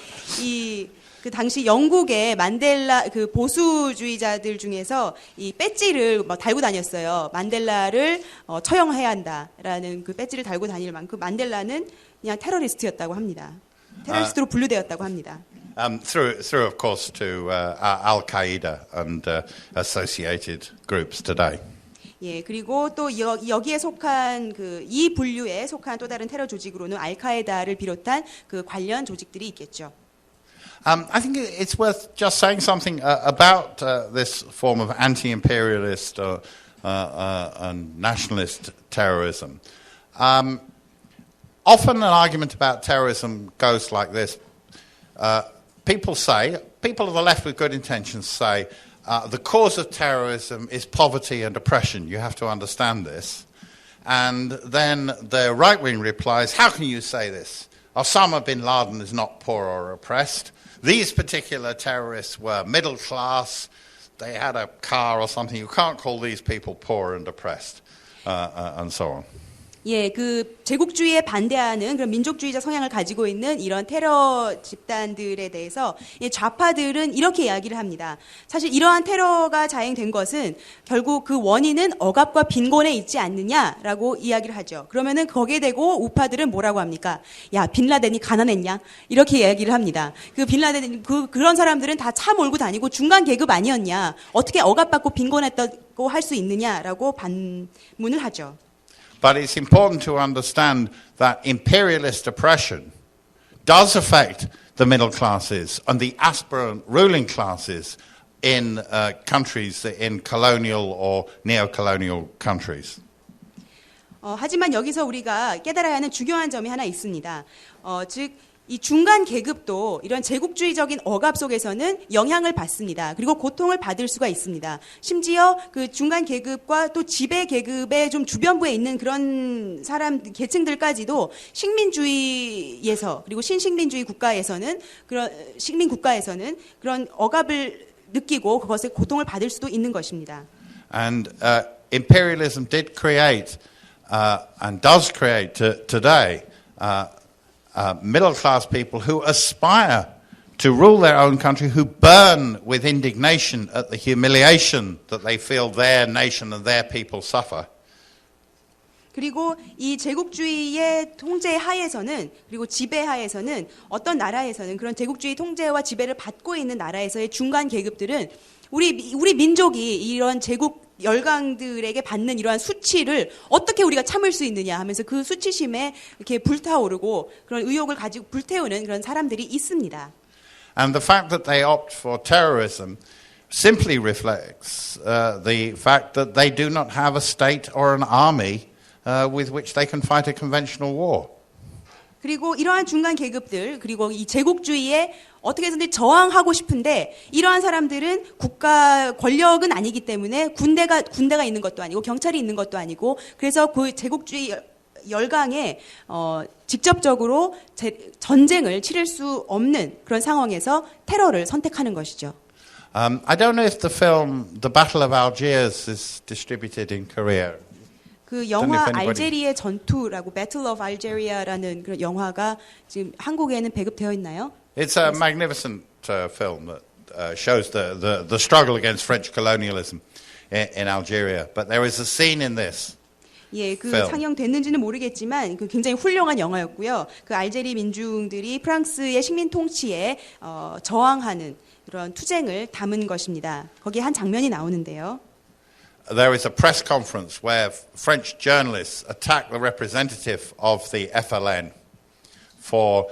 그 당시 영국의 만델라 그 보수주의자들 중에서 이 배지를 막 달고 다녔어요. 만델라를 처형해야 한다라는 그 배지를 달고 다닐 만큼 만델라는 그냥 테러리스트였다고 합니다. 테러리스트로 분류되었다고 합니다. Through of course to Al Qaeda and associated groups today. 예, 그리고 또 여기에 속한 이 분류에 속한 또 다른 테러 조직으로는 알카에다를 비롯한 그 관련 조직들이 있겠죠. I think it's worth just saying something about this form of anti-imperialist and nationalist terrorism. Often an argument about terrorism goes like this. People of the left with good intentions say, the cause of terrorism is poverty and oppression. You have to understand this. And then the right wing replies, how can you say this? Osama bin Laden is not poor or oppressed. These particular terrorists were middle class. They had a car or something. You can't call these people poor and oppressed, and so on. 예, 그 제국주의에 반대하는 그런 민족주의적 성향을 가지고 있는 이런 테러 집단들에 대해서 좌파들은 이렇게 이야기를 합니다. 사실 이러한 테러가 자행된 것은 결국 그 원인은 억압과 빈곤에 있지 않느냐라고 이야기를 하죠. 그러면은 거기에 대고 우파들은 뭐라고 합니까? 야, 빈라덴이 가난했냐? 이렇게 이야기를 합니다. 그 빈라덴 그런 사람들은 다 차 몰고 다니고 중간 계급 아니었냐? 어떻게 억압받고 빈곤했다고 할 수 있느냐라고 반문을 하죠. But it's important to understand that imperialist oppression does affect the middle classes and the aspirant ruling classes in countries, in colonial or neo-colonial countries. 하지만 여기서 우리가 깨달아야 하는 중요한 점이 하나 있습니다. 즉, 이 중간 계급도 이런 제국주의적인 억압 속에서는 영향을 받습니다. 그리고 고통을 받을 수가 있습니다. 심지어 그 중간 계급과 또 지배 계급의 좀 주변부에 있는 그런 계층들까지도 식민주의에서 그리고 신식민주의 국가에서는 그런 식민 국가에서는 그런 억압을 느끼고 그것에 고통을 받을 수도 있는 것입니다. And imperialism did create and does create today. Middle-class people who aspire to rule their own country, who burn with indignation at the humiliation that they feel their nation and their people suffer. 그리고 이 제국주의의 통제 하에서는 그리고 지배 하에서는 어떤 나라에서는 그런 제국주의 통제와 지배를 받고 있는 나라에서의 중간 계급들은 우리 민족이 이런 제국 열강들에게 받는 이러한 수치를 어떻게 우리가 참을 수 있느냐 하면서 그 수치심에 이렇게 불타오르고 그런 의욕을 가지고 불태우는 그런 사람들이 있습니다. And the fact that they opt for terrorism simply reflects the fact that they do not have a state or an army with which they can fight a conventional war. 그리고 이러한 중간 계급들 그리고 이 제국주의에 어떻게 해서든 저항하고 싶은데 이러한 사람들은 국가 권력은 아니기 때문에 군대가 있는 것도 아니고 경찰이 있는 것도 아니고 그래서 그 제국주의 열강에 직접적으로 전쟁을 치를 수 없는 그런 상황에서 테러를 선택하는 것이죠. I don't know if the film The Battle of Algiers is distributed in Korea. 그 Don't know 영화 if anybody- 알제리의 전투라고 Battle of Algeria라는 그런 영화가 지금 한국에는 배급되어 있나요? It's a magnificent film that shows the struggle against French colonialism in Algeria. But there is a scene in this. 예, 그 film. 상영됐는지는 모르겠지만 그 굉장히 훌륭한 영화였고요. 그 알제리 민중들이 프랑스의 식민 통치에 저항하는 그런 투쟁을 담은 것입니다. 거기에 한 장면이 나오는데요. There is a press conference where French journalists attack the representative of the FLN for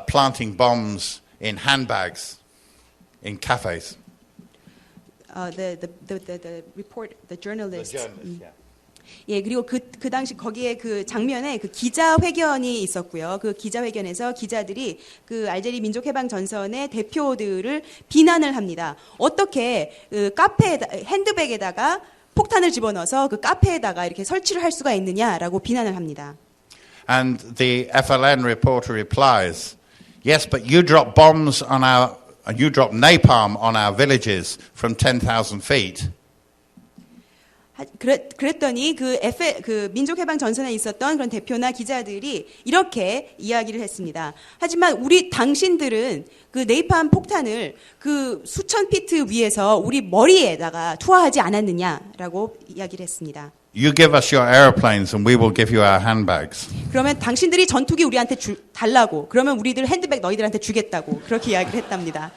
planting bombs in handbags in cafes. The report, the journalist. The journalists, yeah. 예, 그리고 그 당시 거기에 그 장면에 그 기자회견이 있었고요. 그 기자회견에서 기자들이 그 알제리 민족해방 전선의 대표들을 비난을 합니다. 어떻게 그 핸드백에다가 폭탄을 집어넣어서 그 카페에다가 이렇게 설치를 할 수가 있느냐라고 비난을 합니다. And the FLN reporter replies, yes, but you drop bombs on you drop napalm on our villages from 10,000 feet. 그랬더니 그 민족해방 전선에 있었던 그런 대표나 기자들이 이렇게 이야기를 했습니다. 하지만 당신들은 그 네이팜 폭탄을 그 수천 피트 위에서 우리 머리에다가 투하하지 않았느냐라고 이야기를 했습니다. You give us your aeroplanes and we will give you our handbags. 그러면 당신들이 전투기 우리한테 달라고, 그러면 우리들 핸드백 너희들한테 주겠다고 그렇게 이야기를 했답니다.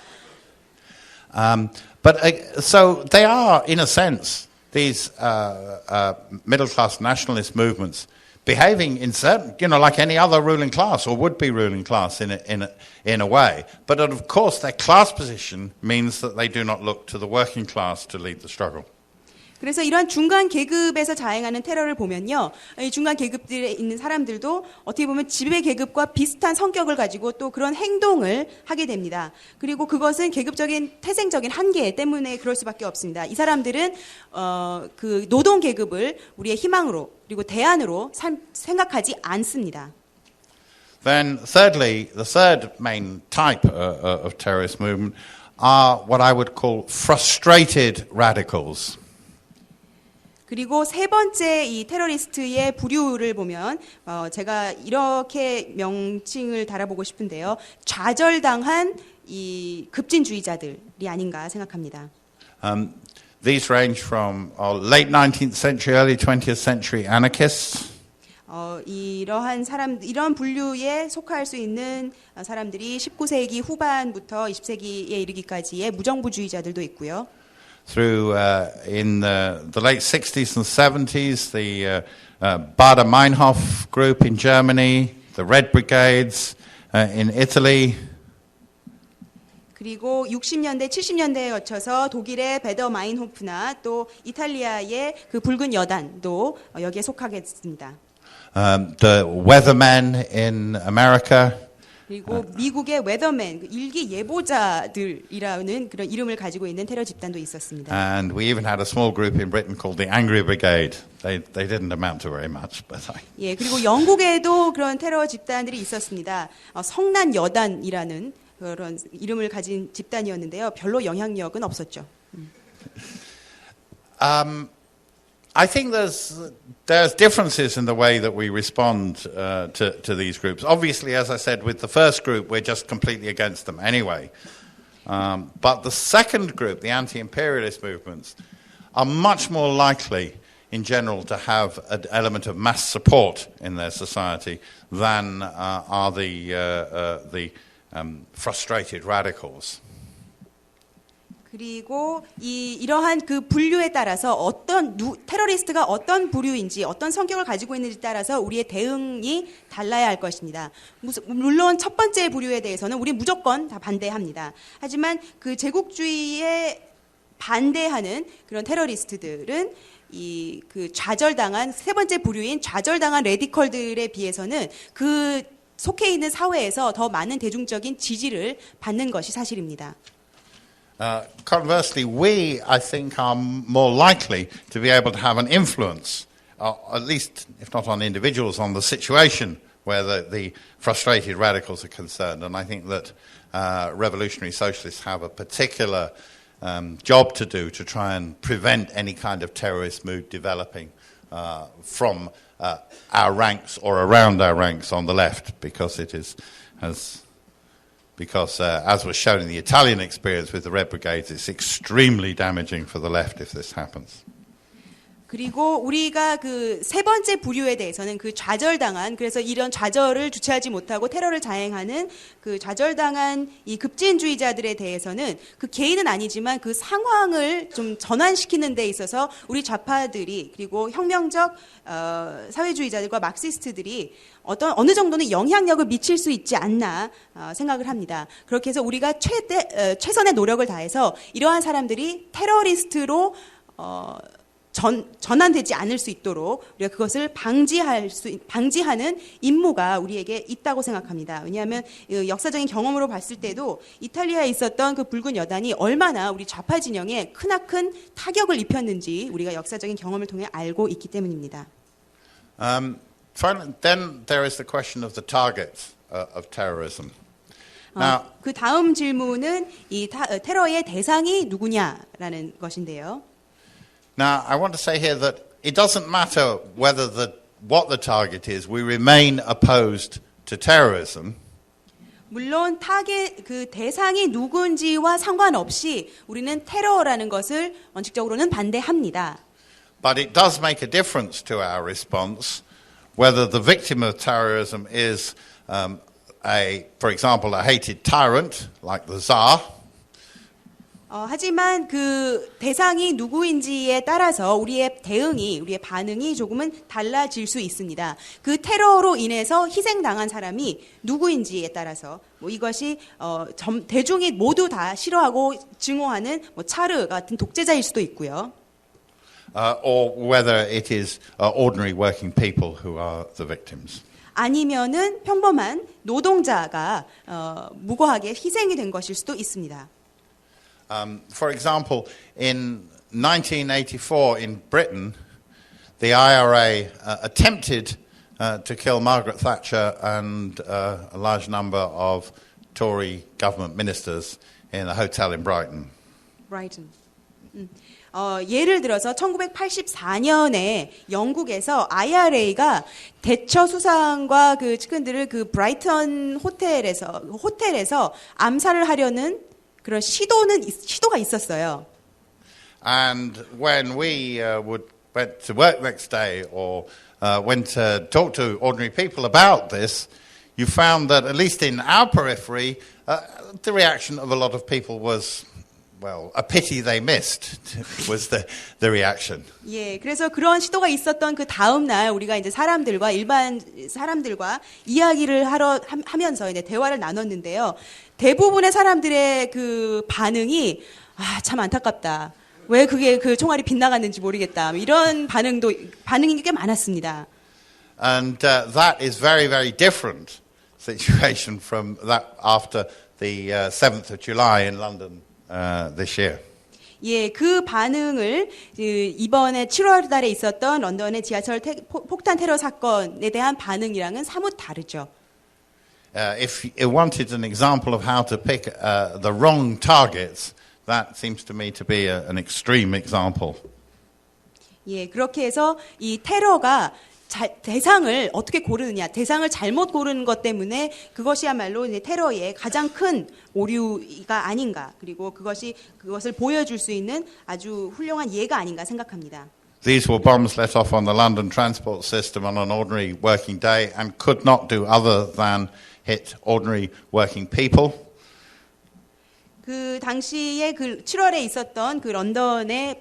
But so they are, in a sense, these middle-class nationalist movements behaving in certain, like any other ruling class or would-be ruling class in a way. But of course, their class position means that they do not look to the working class to lead the struggle. 그래서 이러한 중간 계급에서 자행하는 테러를 보면요, 이 중간 계급들에 있는 사람들도 어떻게 보면 지배 계급과 비슷한 성격을 가지고 또 그런 행동을 하게 됩니다. 그리고 그것은 계급적인 태생적인 한계 때문에 그럴 수밖에 없습니다. 이 사람들은 그 노동 계급을 우리의 희망으로 그리고 대안으로 생각하지 않습니다. Then, thirdly, the third main type of terrorist movement are what I would call frustrated radicals. 그리고 세 번째 이 테러리스트의 부류를 보면 제가 이렇게 명칭을 달아보고 싶은데요. 좌절당한 이 급진주의자들이 아닌가 생각합니다. These range from late 19th century, early 20th century anarchists. 이런 분류에 속할 수 있는 사람들이 19세기 후반부터 20세기에 이르기까지의 무정부주의자들도 있고요. Through in the late 60s and 70s, the Baader Meinhof group in Germany, the Red Brigades in Italy. 그리고 60년대, 70년대에 거쳐서 독일의 베더 마인호프나 또 이탈리아의 그 붉은 여단도 여기에 속하겠습니다. The Weathermen in America. 그리고 미국의 웨더맨, 일기 예보자들이라는 그런 이름을 가지고 있는 테러 집단도 있었습니다. And we even had a small group in Britain called the Angry Brigade. They didn't amount to very much, but 예, 그리고 영국에도 그런 테러 집단들이 있었습니다. 성난 여단이라는 그런 이름을 가진 집단이었는데요. 별로 영향력은 없었죠. I think there's differences in the way that we respond to these groups. Obviously, as I said, with the first group, we're just completely against them anyway. But the second group, the anti-imperialist movements, are much more likely, in general, to have an element of mass support in their society than are the frustrated radicals. 그리고 이러한 그 분류에 따라서 테러리스트가 어떤 부류인지 어떤 성격을 가지고 있는지 따라서 우리의 대응이 달라야 할 것입니다. 물론 첫 번째 부류에 대해서는 우리 무조건 다 반대합니다. 하지만 그 제국주의에 반대하는 그런 테러리스트들은 그 좌절당한 세 번째 부류인 좌절당한 레디컬들에 비해서는 그 속해 있는 사회에서 더 많은 대중적인 지지를 받는 것이 사실입니다. Conversely, we, I think, are more likely to be able to have an influence, at least, if not on individuals, on the situation where the frustrated radicals are concerned. And I think that revolutionary socialists have a particular job to do to try and prevent any kind of terrorist mood developing from our ranks or around our ranks on the left, because it is as was shown in the Italian experience with the Red Brigades, it's extremely damaging for the left if this happens. 그리고 우리가 그 세 번째 부류에 대해서는 그 좌절당한, 그래서 이런 좌절을 주체하지 못하고 테러를 자행하는 그 좌절당한 이 급진주의자들에 대해서는 그 개인은 아니지만 그 상황을 좀 전환시키는 데 있어서 우리 좌파들이, 그리고 혁명적 사회주의자들과 막시스트들이 어느 정도는 영향력을 미칠 수 있지 않나 생각을 합니다. 그렇게 해서 우리가 최선의 노력을 다해서 이러한 사람들이 테러리스트로 전환되지 않을 수 있도록 우리가 그것을 방지하는 임무가 우리에게 있다고 생각합니다. 왜냐하면 역사적인 경험으로 봤을 때도 이탈리아에 있었던 그 붉은 여단이 얼마나 우리 좌파 진영에 크나큰 타격을 입혔는지 우리가 역사적인 경험을 통해 알고 있기 때문입니다. Finally, then there is the question of the targets of terrorism. Now, 그 다음 질문은 이 테러의 대상이 누구냐라는 것인데요. Now, I want to say here that it doesn't matter what the target is. We remain opposed to terrorism. 물론 그 대상이 누군지와 상관없이 우리는 테러라는 것을 원칙적으로는 반대합니다. But it does make a difference to our response whether the victim of terrorism is, for example, a hated tyrant like the Tsar. 하지만 그 대상이 누구인지에 따라서 우리의 반응이 조금은 달라질 수 있습니다. 그 테러로 인해서 희생당한 사람이 누구인지에 따라서 이것이 대중이 모두 다 싫어하고 증오하는 차르 같은 독재자일 수도 있고요. Or whether it is ordinary working people who are the victims. 아니면은 평범한 노동자가 무고하게 희생이 된 것일 수도 있습니다. For example, in 1984 in Britain, the IRA attempted to kill Margaret Thatcher and a large number of Tory government ministers in a hotel in Brighton. Brighton. 예를 들어서 1984년에 영국에서 IRA가 대처 수상과 그 측근들을 그 브라이턴 호텔에서 암살을 하려는 그런 시도가 있었어요. And when we went to work next day or went to talk to ordinary people about this, you found that at least in our periphery, the reaction of a lot of people was, well, a pity they missed was the reaction. 예, 그래서 그런 시도가 있었던 그 다음 날 우리가 이제 일반 사람들과 이야기를 하면서 이제 대화를 나눴는데요. 대부분의 사람들의 그 반응이 참 안타깝다. 왜 그게 그 총알이 빗나갔는지 모르겠다. 이런 반응이 꽤 많았습니다. And that is very, very different situation from that after the 7th of July in London this year. 예, 그 반응을 이번에 7월 달에 있었던 런던의 지하철 폭탄 테러 사건에 대한 반응이랑은 사뭇 다르죠. If you wanted an example of how to pick the wrong targets, that seems to me to be an extreme example. 예, 그렇게 해서 이 테러가 대상을 어떻게 고르느냐, 대상을 잘못 고르는 것 때문에 그것이야말로 이제 테러의 가장 큰 오류가 아닌가, 그리고 그것을 보여줄 수 있는 아주 훌륭한 예가 아닌가 생각합니다. These were bombs let off on the London transport system on an ordinary working day and could not do other than hit ordinary working people. 그 당시에 그 7월에 있었던 그 런던의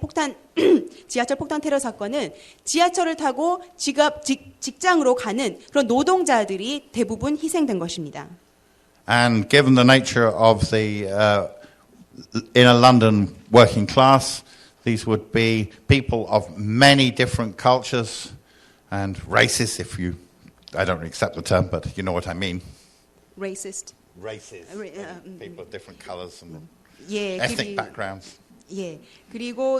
지하철 폭탄 테러 사건은 지하철을 타고 직장으로 가는 그런 노동자들이 대부분 희생된 것입니다. And given the nature of the inner London working class, these would be people of many different cultures and races, I don't accept the term, but you know what I mean. Racist. Races, people of different colors and 예, ethnic backgrounds. 예, 그리고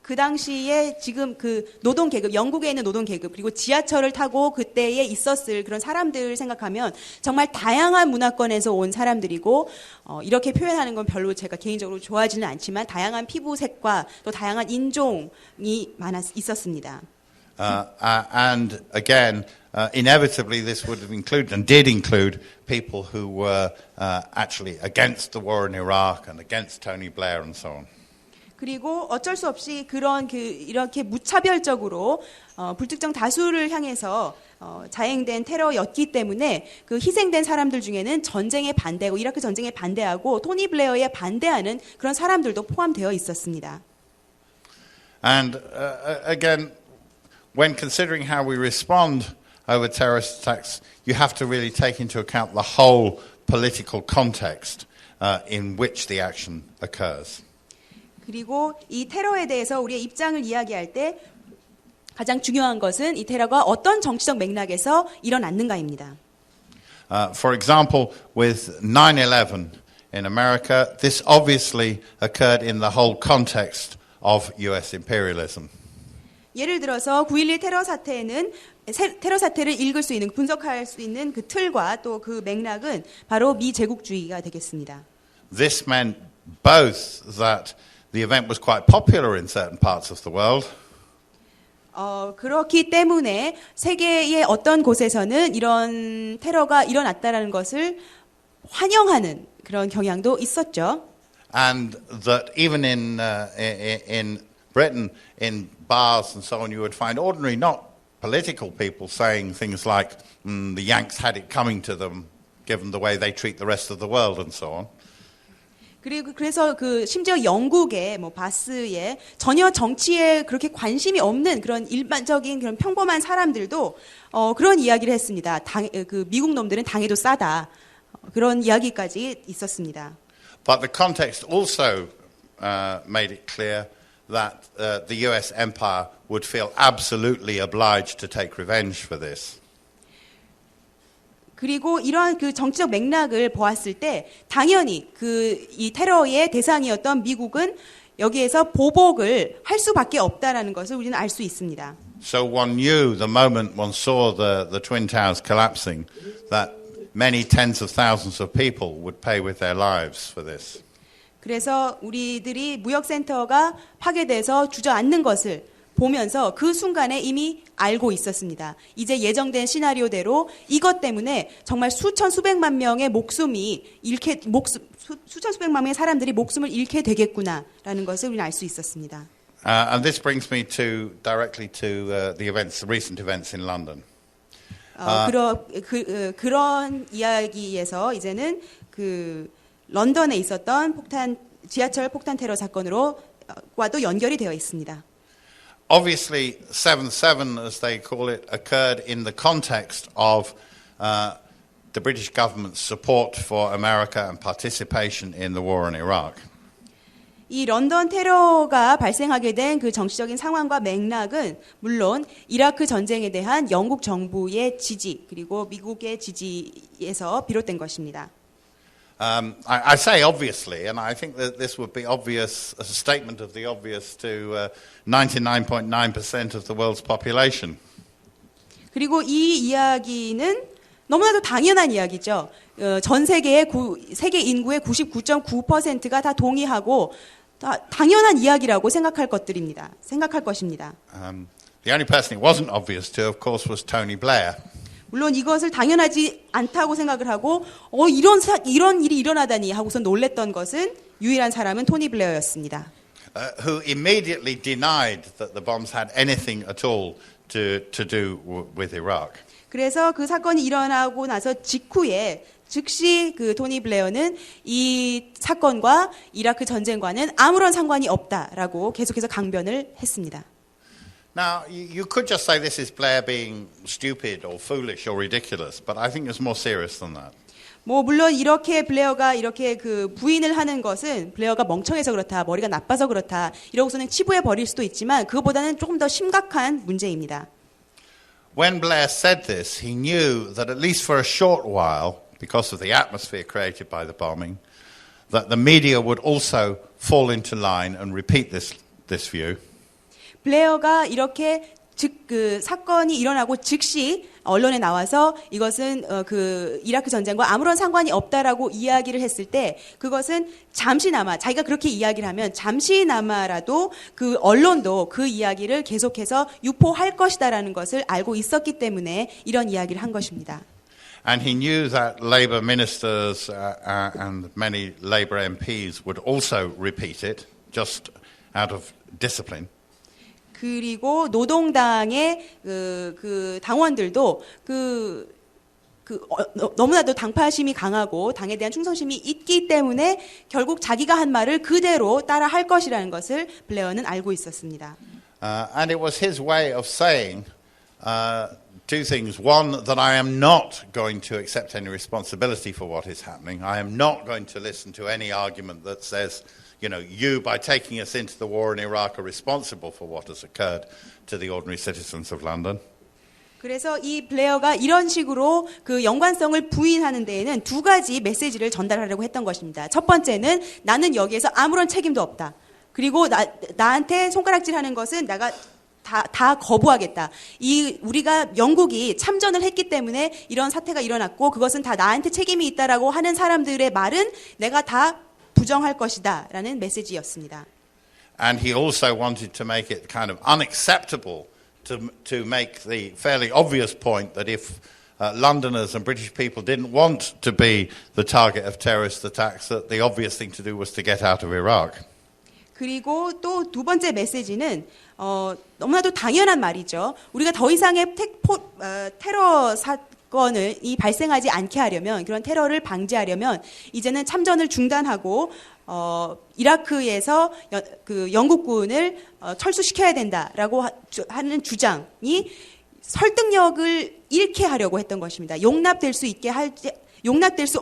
그 당시에 지금 그 노동 계급, 영국에 있는 노동 계급, 그리고 지하철을 타고 그때에 있었을 그런 사람들 생각하면 정말 다양한 문화권에서 온 사람들이고, 이렇게 표현하는 건 별로 제가 개인적으로 좋아하지는 않지만 다양한 피부색과 또 다양한 인종이 있었습니다. And again, inevitably this would have included, and did include, people who were actually against the war in Iraq and against Tony Blair and so on. 그리고 어쩔 수 없이 그런 이렇게 무차별적으로 불특정 다수를 향해서 자행된 테러였기 때문에 그 희생된 사람들 중에는 전쟁에 반대하고 이라크 전쟁에 반대하고 토니 블레어에 반대하는 그런 사람들도 포함되어 있었습니다. And again, when considering how we respond over terrorist attacks, you have to really take into account the whole political context in which the action occurs. 그리고 이 테러에 대해서 우리의 입장을 이야기할 때 가장 중요한 것은 이 테러가 어떤 정치적 맥락에서 일어났는가입니다. For example, with 9/11 in America, this obviously occurred in the whole context of US imperialism. 예를 들어서 9.11 테러 사태에는 테러 사태를 읽을 수 있는 분석할 수 있는 그 틀과 또 그 맥락은 바로 미 제국주의가 되겠습니다. This meant both that the event was quite popular in certain parts of the world. 그렇기 때문에 세계의 어떤 곳에서는 이런 테러가 일어났다라는 것을 환영하는 그런 경향도 있었죠. And that even in Britain, in bars and so on, you would find ordinary, not political people saying things like, the Yanks had it coming to them, given the way they treat the rest of the world and so on. 그래서 그 심지어 영국의 바스에 전혀 정치에 그렇게 관심이 없는 그런 일반적인 그런 평범한 사람들도 그런 이야기를 했습니다. 그 미국 놈들은 당해도 싸다. 그런 이야기까지 있었습니다. But the context also made it clear that the US empire would feel absolutely obliged to take revenge for this. 그리고 이러한 그 정치적 맥락을 보았을 때 당연히 이 테러의 대상이었던 미국은 여기에서 보복을 할 수밖에 없다라는 것을 우리는 알 수 있습니다. So one knew the moment one saw the Twin Towers collapsing that many tens of thousands of people would pay with their lives for this. 그래서 우리들이 무역센터가 파괴돼서 주저앉는 것을 보면서 그 순간에 이미 알고 있었습니다. 이제 예정된 시나리오대로 이것 때문에 정말 수천 수백만 명의 수천 수백만 명의 사람들이 목숨을 잃게 되겠구나라는 것을 우리는 알 수 있었습니다. And this brings me directly to the recent events in London. 그런 이야기에서 이제는 그 런던에 있었던 지하철 폭탄 테러 사건으로와도 연결이 되어 있습니다. Obviously, 7/7, as they call it, occurred in the context of the British government's support for America and participation in the war in Iraq. 이 런던 테러가 발생하게 된 그 정치적인 상황과 맥락은 물론 이라크 전쟁에 대한 영국 정부의 지지 그리고 미국의 지지에서 비롯된 것입니다. I say obviously, and I think that this would be obvious, a statement of the obvious to 99.9% of the world's population. 그리고 이 이야기는 너무나도 당연한 이야기죠. 전 세계 인구의 99.9%가 다 동의하고 당연한 이야기라고 생각할 것입니다. The only person it wasn't obvious to, of course, was Tony Blair. 물론 이것을 당연하지 않다고 생각을 하고 이런 일이 일어나다니 하고서 놀랬던 것은 유일한 사람은 토니 블레어였습니다. Who immediately denied that the bombs had anything at all to do with Iraq. 그래서 그 사건이 일어나고 나서 직후에 즉시 그 토니 블레어는 이 사건과 이라크 전쟁과는 아무런 상관이 없다라고 계속해서 강변을 했습니다. Now, you could just say this is Blair being stupid or foolish or ridiculous, but I think it's more serious than that. 물론 이렇게 블레어가 이렇게 그 부인을 하는 것은 블레어가 멍청해서 그렇다, 머리가 나빠서 그렇다 이러고서는 치부해 버릴 수도 있지만 그거보다는 조금 더 심각한 문제입니다. When Blair said this, he knew that at least for a short while, because of the atmosphere created by the bombing, that the media would also fall into line and repeat this view. 블레어가 이렇게 그 사건이 일어나고 즉시 언론에 나와서 이것은 그 이라크 전쟁과 아무런 상관이 없다라고 이야기를 했을 때 그것은 잠시나마 자기가 그렇게 이야기를 하면 잠시나마라도 그 언론도 그 이야기를 계속해서 유포할 것이다라는 것을 알고 있었기 때문에 이런 이야기를 한 것입니다. And he knew that Labour ministers and many Labour MPs would also repeat it, just out of discipline. 그리고 노동당의 그 당원들도 너무나도 당파심이 강하고 당에 대한 충성심이 있기 때문에 결국 자기가 한 말을 그대로 따라 할 것이라는 것을 블레어는 알고 있었습니다. And it was his way of saying two things. One, that I am not going to accept any responsibility for what is happening. I am not going to listen to any argument that says, you know, you, by taking us into the war in Iraq, are responsible for what has occurred to the ordinary citizens of London. 그래서 이 블레어가 이런 식으로 그 연관성을 부인하는 데에는 두 가지 메시지를 전달하려고 했던 것입니다. 첫 번째는 나는 여기에서 아무런 책임도 없다. 그리고 나한테 손가락질하는 것은 내가 다 거부하겠다. 우리가 영국이 참전을 했기 때문에 이런 사태가 일어났고 그것은 다 나한테 책임이 있다라고 하는 사람들의 말은 내가 다 부정할 것이다라는 메시지였습니다. And he also wanted to make it kind of unacceptable to make the fairly obvious point that if Londoners and British people didn't want to be the target of terrorist attacks, that the obvious thing to do was to get out of Iraq. 그리고 또 두 번째 메시지는 너무나도 당연한 말이죠. 우리가 더 이상의 테러 사건을 발생하지 않게 하려면 그런 테러를 방지하려면 이제는 참전을 중단하고 이라크에서 그 영국군을 철수시켜야 된다라고 하는 주장이 설득력을 잃게 하려고 했던 것입니다. 용납될 수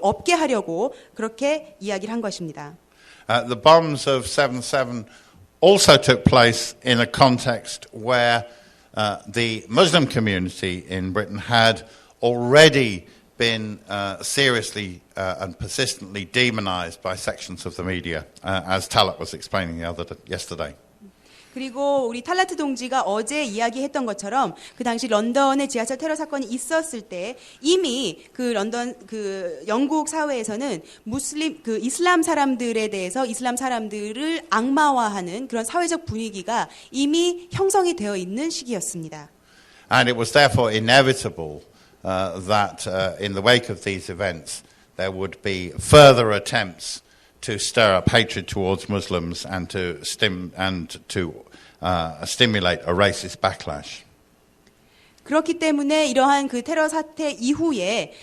없게 하려고 그렇게 이야기를 한 것입니다. The bombs of 7/7 also took place in a context where the Muslim community in Britain had already been seriously and persistently demonized by sections of the media, as Talat was explaining yesterday. 그리고 우리 탈라트 동지가 어제 이야기했던 것처럼 그 당시 런던의 지하철 테러 사건이 있었을 때 이미 그 영국 사회에서는 이슬람 사람들에 대해서 이슬람 사람들을 악마화하는 그런 사회적 분위기가 이미 형성이 되어 있는 시기였습니다. And it was therefore inevitable that in the wake of these events there would be further attempts to stir up hatred towards Muslims and to stimulate a racist backlash. 그렇기 때문에 이러한 그 테러 사태 이후에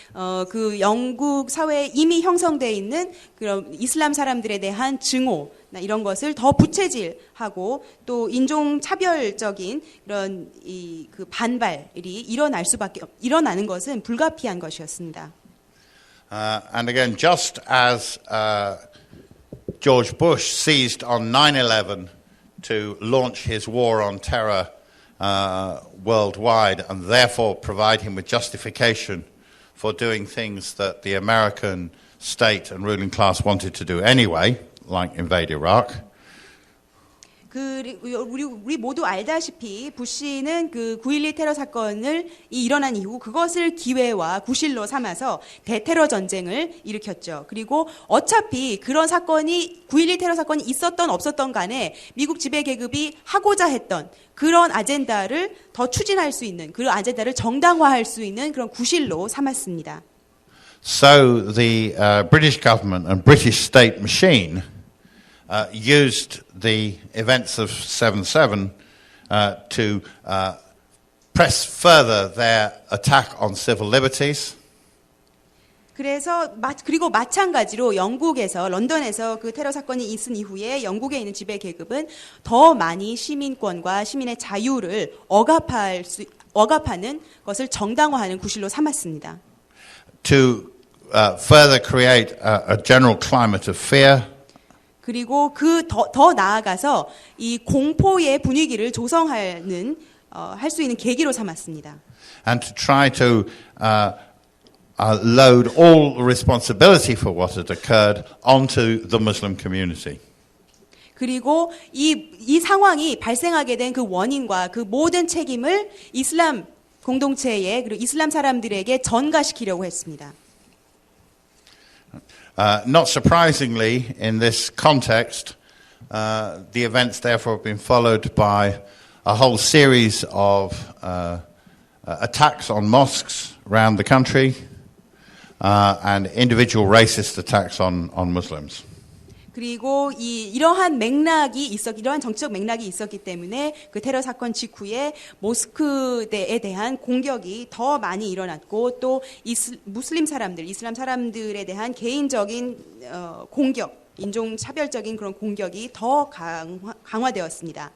그 영국 사회에 이미 형성되어 있는 그런 이슬람 사람들에 대한 증오 이런 것을 더 부채질하고 또 인종 차별적인 그런 그 반발이 일어나는 것은 불가피한 것이었습니다. And again, just as George Bush seized on 9/11 to launch his war on terror worldwide and therefore provide him with justification for doing things that the American state and ruling class wanted to do anyway, like invade Iraq. 우리 모두 알다시피 부시는 그 9.11 테러 사건을 일어난 이후 그것을 기회와 구실로 삼아서 대테러 전쟁을 일으켰죠. 그리고 어차피 그런 사건이 9.11 테러 사건이 있었던 없었던 간에 미국 지배 계급이 하고자 했던 그런 아젠다를 더 추진할 수 있는 그 아젠다를 정당화할 수 있는 그런 구실로 삼았습니다. So the British government and British state machine used the events of 7/7 to press further their attack on civil liberties. 그리고 마찬가지로 영국에서 런던에서 그 테러 사건이 있은 이후에 영국에 있는 지배 계급은 더 많이 시민권과 시민의 자유를 억압하는 것을 정당화하는 구실로 삼았습니다. To further create a general climate of fear. 그리고 더 나아가서 이 공포의 분위기를 조성하는 할 수 있는 계기로 삼았습니다. And to try to load all responsibility for what had occurred onto the Muslim community. 그리고 이 상황이 발생하게 된 그 원인과 그 모든 책임을 이슬람 공동체에 그리고 이슬람 사람들에게 전가시키려고 했습니다. Not surprisingly, in this context, the events therefore have been followed by a whole series of attacks on mosques around the country and individual racist attacks on Muslims. 그리고 이러한 정치적 맥락이 있었기 때문에 그 테러 사건 직후에 모스크에 대한 공격이 더 많이 일어났고 또 이슬람 사람들에 대한 개인적인 공격, 인종차별적인 그런 공격이 더 강화되었습니다.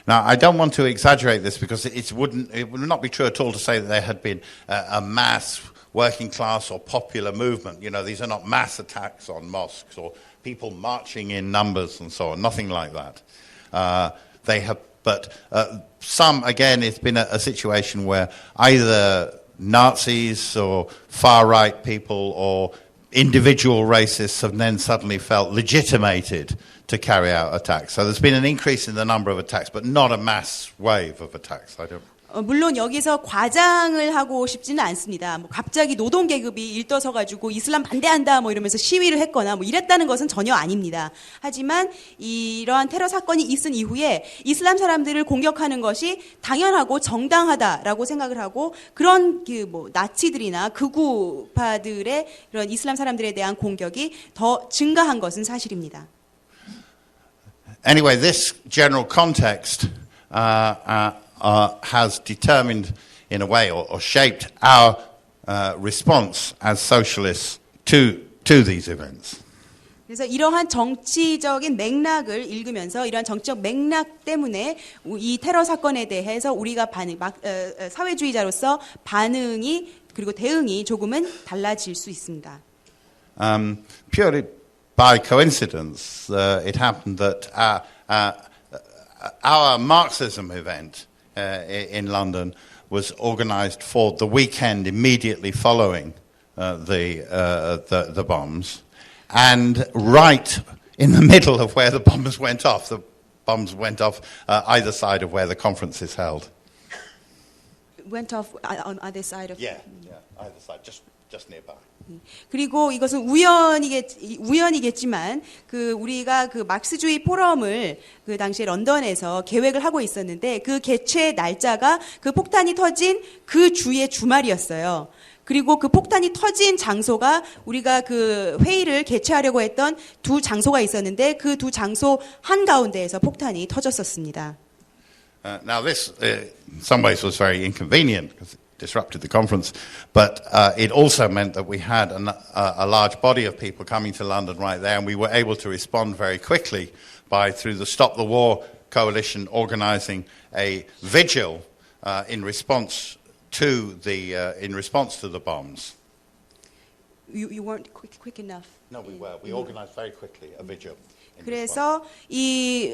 Now, I don't want to exaggerate this because it would not be true at all to say that there had been a mass working class or popular movement. You know, these are not mass attacks on mosques or people marching in numbers and so on. Nothing like that. But some, again, it's been a situation where either Nazis or far-right people or individual racists have then suddenly felt legitimated to carry out attacks. So there's been an increase in the number of attacks, but not a mass wave of attacks. 물론 여기서 과장을 하고 싶지는 않습니다. 뭐 갑자기 노동 계급이 일떠서 가지고 이슬람 반대한다 뭐 이러면서 시위를 했거나 뭐 이랬다는 것은 전혀 아닙니다. 하지만 이러한 테러 사건이 있은 이후에 이슬람 사람들을 공격하는 것이 당연하고 정당하다라고 생각을 하고 그런 뭐 나치들이나 극우파들의 그런 이슬람 사람들에 대한 공격이 더 증가한 것은 사실입니다. Anyway, this general context has determined, in a way, or shaped our response as socialists to these events. 그래서 이러한 정치적인 맥락을 읽으면서 이러한 정치적 맥락 때문에 이 테러 사건에 대해서 우리가 사회주의자로서 반응이 그리고 대응이 조금은 달라질 수 있습니다. Purely by coincidence, it happened that our Marxism event in London was organised for the weekend immediately following the bombs, and right in the middle of where the bombs went off either side of where the conference is held. Went off on other side of. Yeah, either side, just nearby. 그리고 이것은 우연이겠지만 우리가 막스주의 포럼을 그 당시에 런던에서 계획을 하고 있었는데 그 개최 날짜가 그 폭탄이 터진 그 주의 주말이었어요. 그리고 그 폭탄이 터진 장소가 우리가 그 회의를 개최하려고 했던 두 장소가 있었는데 그 두 장소 한가운데에서 폭탄이 터졌었습니다. Now this, in some ways, was very inconvenient because it disrupted the conference, but it also meant that we had a large body of people coming to London right there, and we were able to respond very quickly through the Stop the War coalition, organising a vigil in response to the bombs. You weren't quick enough. No, we were. We organised very quickly a vigil. 그래서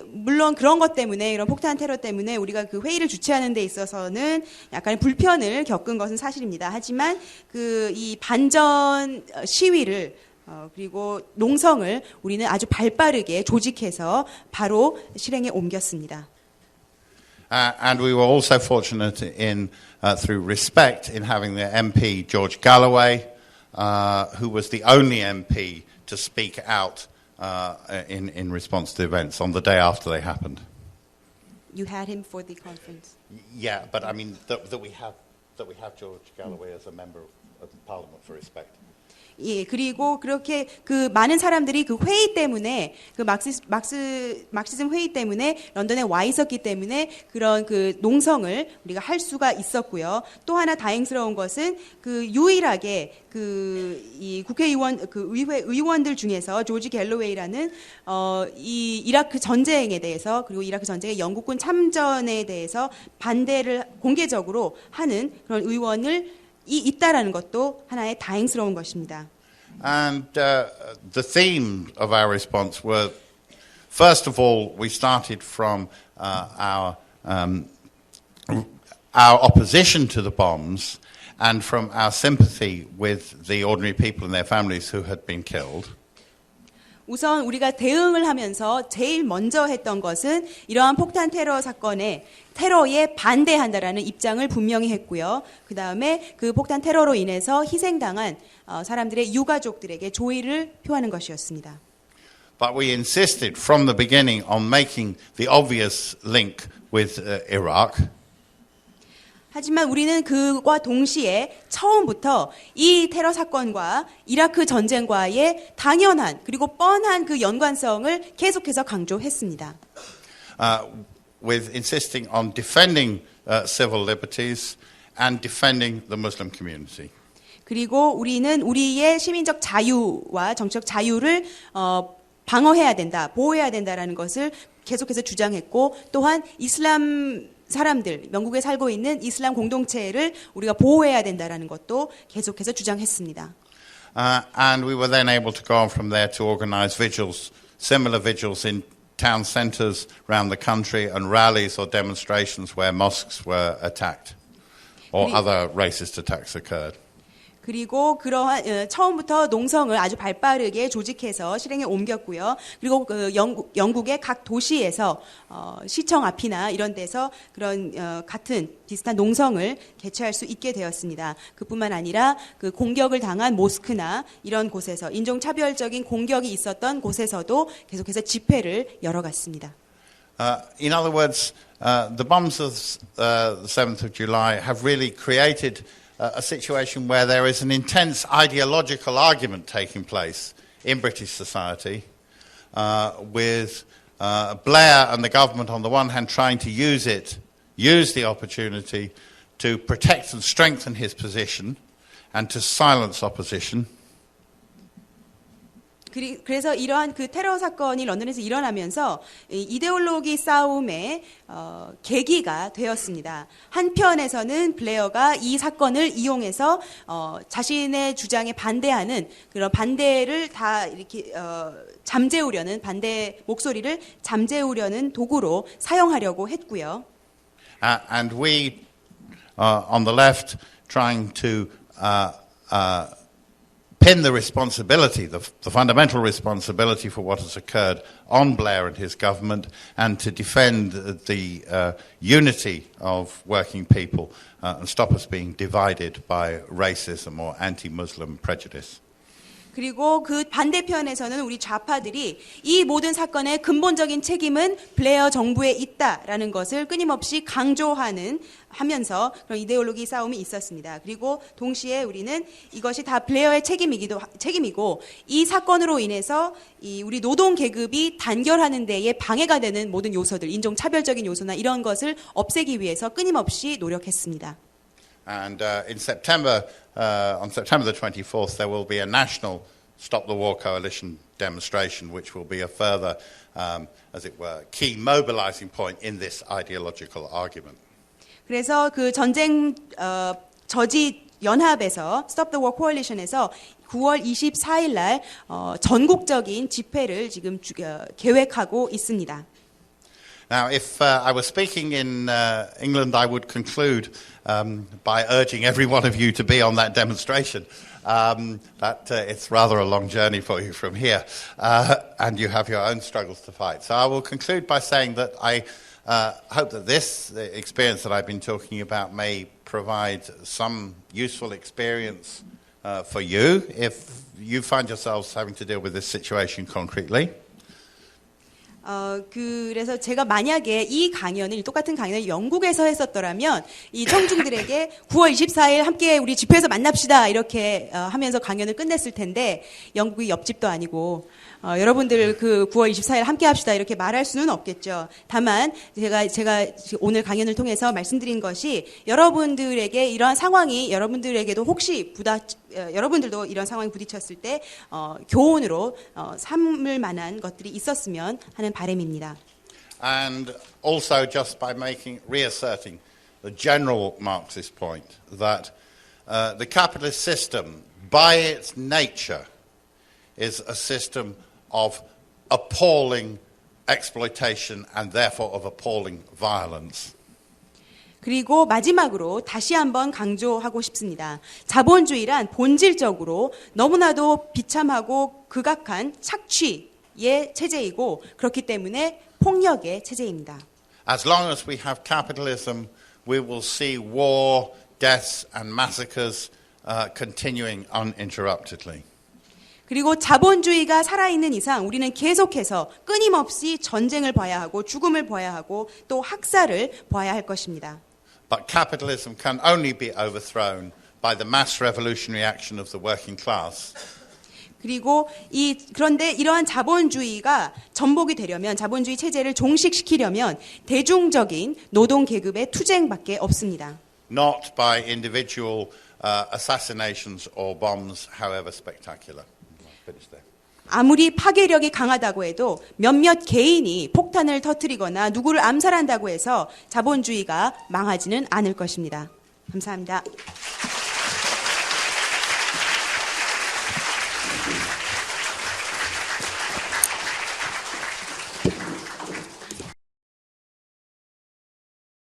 물론 그런 것 때문에 이런 폭탄 테러 때문에 우리가 그 회의를 주최하는 데 있어서는 약간 불편을 겪은 것은 사실입니다. 하지만 이 반전 시위를 그리고 농성을 우리는 아주 발빠르게 조직해서 바로 실행에 옮겼습니다. And we were also fortunate through respect in having the MP George Galloway, who was the only MP to speak out in response to the events on the day after they happened. You had him for the conference. Yeah, but I mean that we have George Galloway as a member of Parliament for respect. 예, 그리고 그렇게 많은 사람들이 그 회의 때문에 막시즘 회의 때문에 런던에 와 있었기 때문에 그런 농성을 우리가 할 수가 있었고요. 또 하나 다행스러운 것은 유일하게 이 국회의원 의회 의원들 중에서 조지 갤로웨이라는 이 이라크 전쟁에 대해서 그리고 이라크 전쟁의 영국군 참전에 대해서 반대를 공개적으로 하는 그런 의원을 있다라는 것도 하나의 다행스러운 것입니다. And the theme of our response were, first of all, we started from our opposition to the bombs and from our sympathy with the ordinary people and their families who had been killed. 우선 우리가 대응을 하면서 제일 먼저 했던 것은 이러한 폭탄 테러 사건에 테러에 반대한다라는 입장을 분명히 했고요. 그 다음에 그 폭탄 테러로 인해서 희생당한 사람들의 유가족들에게 조의를 표하는 것이었습니다. But we insisted from the beginning on making the obvious link with Iraq. 하지만 우리는 그와 동시에 처음부터 이 테러 사건과 이라크 전쟁과의 당연한 그리고 뻔한 그 연관성을 계속해서 강조했습니다. With insisting on defending civil liberties and defending the Muslim community. 그리고 우리는 우리의 시민적 자유와 정치적 자유를 방어해야 된다, 보호해야 된다라는 것을 계속해서 주장했고 또한 이슬람 사람들, 영국에 살고 있는 이슬람 공동체를 우리가 보호해야 된다라는 것도 계속해서 주장했습니다. And we were then able to go on from there to organize vigils, similar vigils in town centres around the country and rallies or demonstrations where mosques were attacked or other racist attacks occurred. 그리고 그러한 처음부터 농성을 아주 발빠르게 조직해서 실행에 옮겼고요. 그리고 그 영국의 각 도시에서 시청 앞이나 이런 데서 그런 같은 비슷한 농성을 개최할 수 있게 되었습니다. 그뿐만 아니라 그 공격을 당한 모스크나 이런 곳에서 인종차별적인 공격이 있었던 곳에서도 계속해서 집회를 열어갔습니다. In other words, the bombs of the 7th of July have really created a situation where there is an intense ideological argument taking place in British society with Blair and the government on the one hand trying to use the opportunity to protect and strengthen his position and to silence opposition. 그래서 이러한 그 테러 사건이 런던에서 일어나면서 이데올로기 싸움의 계기가 되었습니다. 한편에서는 블레어가 이 사건을 이용해서 자신의 주장에 반대하는 그런 반대를 다 이렇게 잠재우려는 반대 목소리를 잠재우려는 도구로 사용하려고 했고요. And we on the left trying to pin the responsibility, the fundamental responsibility for what has occurred on Blair and his government and to defend the unity of working people and stop us being divided by racism or anti-Muslim prejudice. 그리고 그 반대편에서는 우리 좌파들이 이 모든 사건의 근본적인 책임은 블레어 정부에 있다라는 것을 끊임없이 하면서 그런 이데올로기 싸움이 있었습니다. 그리고 동시에 우리는 이것이 다 블레어의 책임이고 이 사건으로 인해서 우리 노동 계급이 단결하는 데에 방해가 되는 모든 요소들, 인종 차별적인 요소나 이런 것을 없애기 위해서 끊임없이 노력했습니다. And in September, on September the 24th, there will be a national Stop the War Coalition demonstration, which will be a further, as it were, key mobilizing point in this ideological argument. 그래서 그 전쟁 저지 연합에서 Stop the War Coalition에서 9월 24일 날 전국적인 집회를 지금 계획하고 있습니다. Now, if I were speaking in England, I would conclude by urging every one of you to be on that demonstration. That it's rather a long journey for you from here, and you have your own struggles to fight. So I will conclude by saying that I hope that this experience that I've been talking about may provide some useful experience for you if you find yourselves having to deal with this situation concretely. 그래서 제가 만약에 똑같은 강연을 영국에서 했었더라면 이 청중들에게 9월 24일 함께 우리 집회에서 만납시다 이렇게 하면서 강연을 끝냈을 텐데 영국이 옆집도 아니고 여러분들 그 9월 24일 함께 합시다 이렇게 말할 수는 없겠죠. 다만 제가 오늘 강연을 통해서 말씀드린 것이 여러분들에게 이러한 상황이 여러분들에게도 혹시 여러분들도 이런 상황에 부딪혔을 때 교훈으로 삼을 만한 것들이 있었으면 하는 바람입니다. And also just by reasserting the general Marxist point that the capitalist system by its nature is a system of appalling exploitation and therefore of appalling violence. 그리고 마지막으로 다시 한번 강조하고 싶습니다. 자본주의란 본질적으로 너무나도 비참하고 극악한 착취, 체제이고 그렇기 때문에 폭력의 체제입니다. As long as we have capitalism, we will see war, deaths, and massacres continuing uninterruptedly. 그리고 자본주의가 살아있는 이상 우리는 계속해서 끊임없이 전쟁을 봐야 하고 죽음을 봐야 하고 또 학살을 봐야 할 것입니다. But capitalism can only be overthrown by the mass revolutionary action of the working class. 그리고 그런데 이러한 자본주의가 전복이 되려면 자본주의 체제를 종식시키려면 대중적인 노동 계급의 투쟁밖에 없습니다. Not by individual assassinations or bombs, however spectacular. Finish there. 아무리 파괴력이 강하다고 해도 몇몇 개인이 폭탄을 터뜨리거나 누구를 암살한다고 해서 자본주의가 망하지는 않을 것입니다. 감사합니다.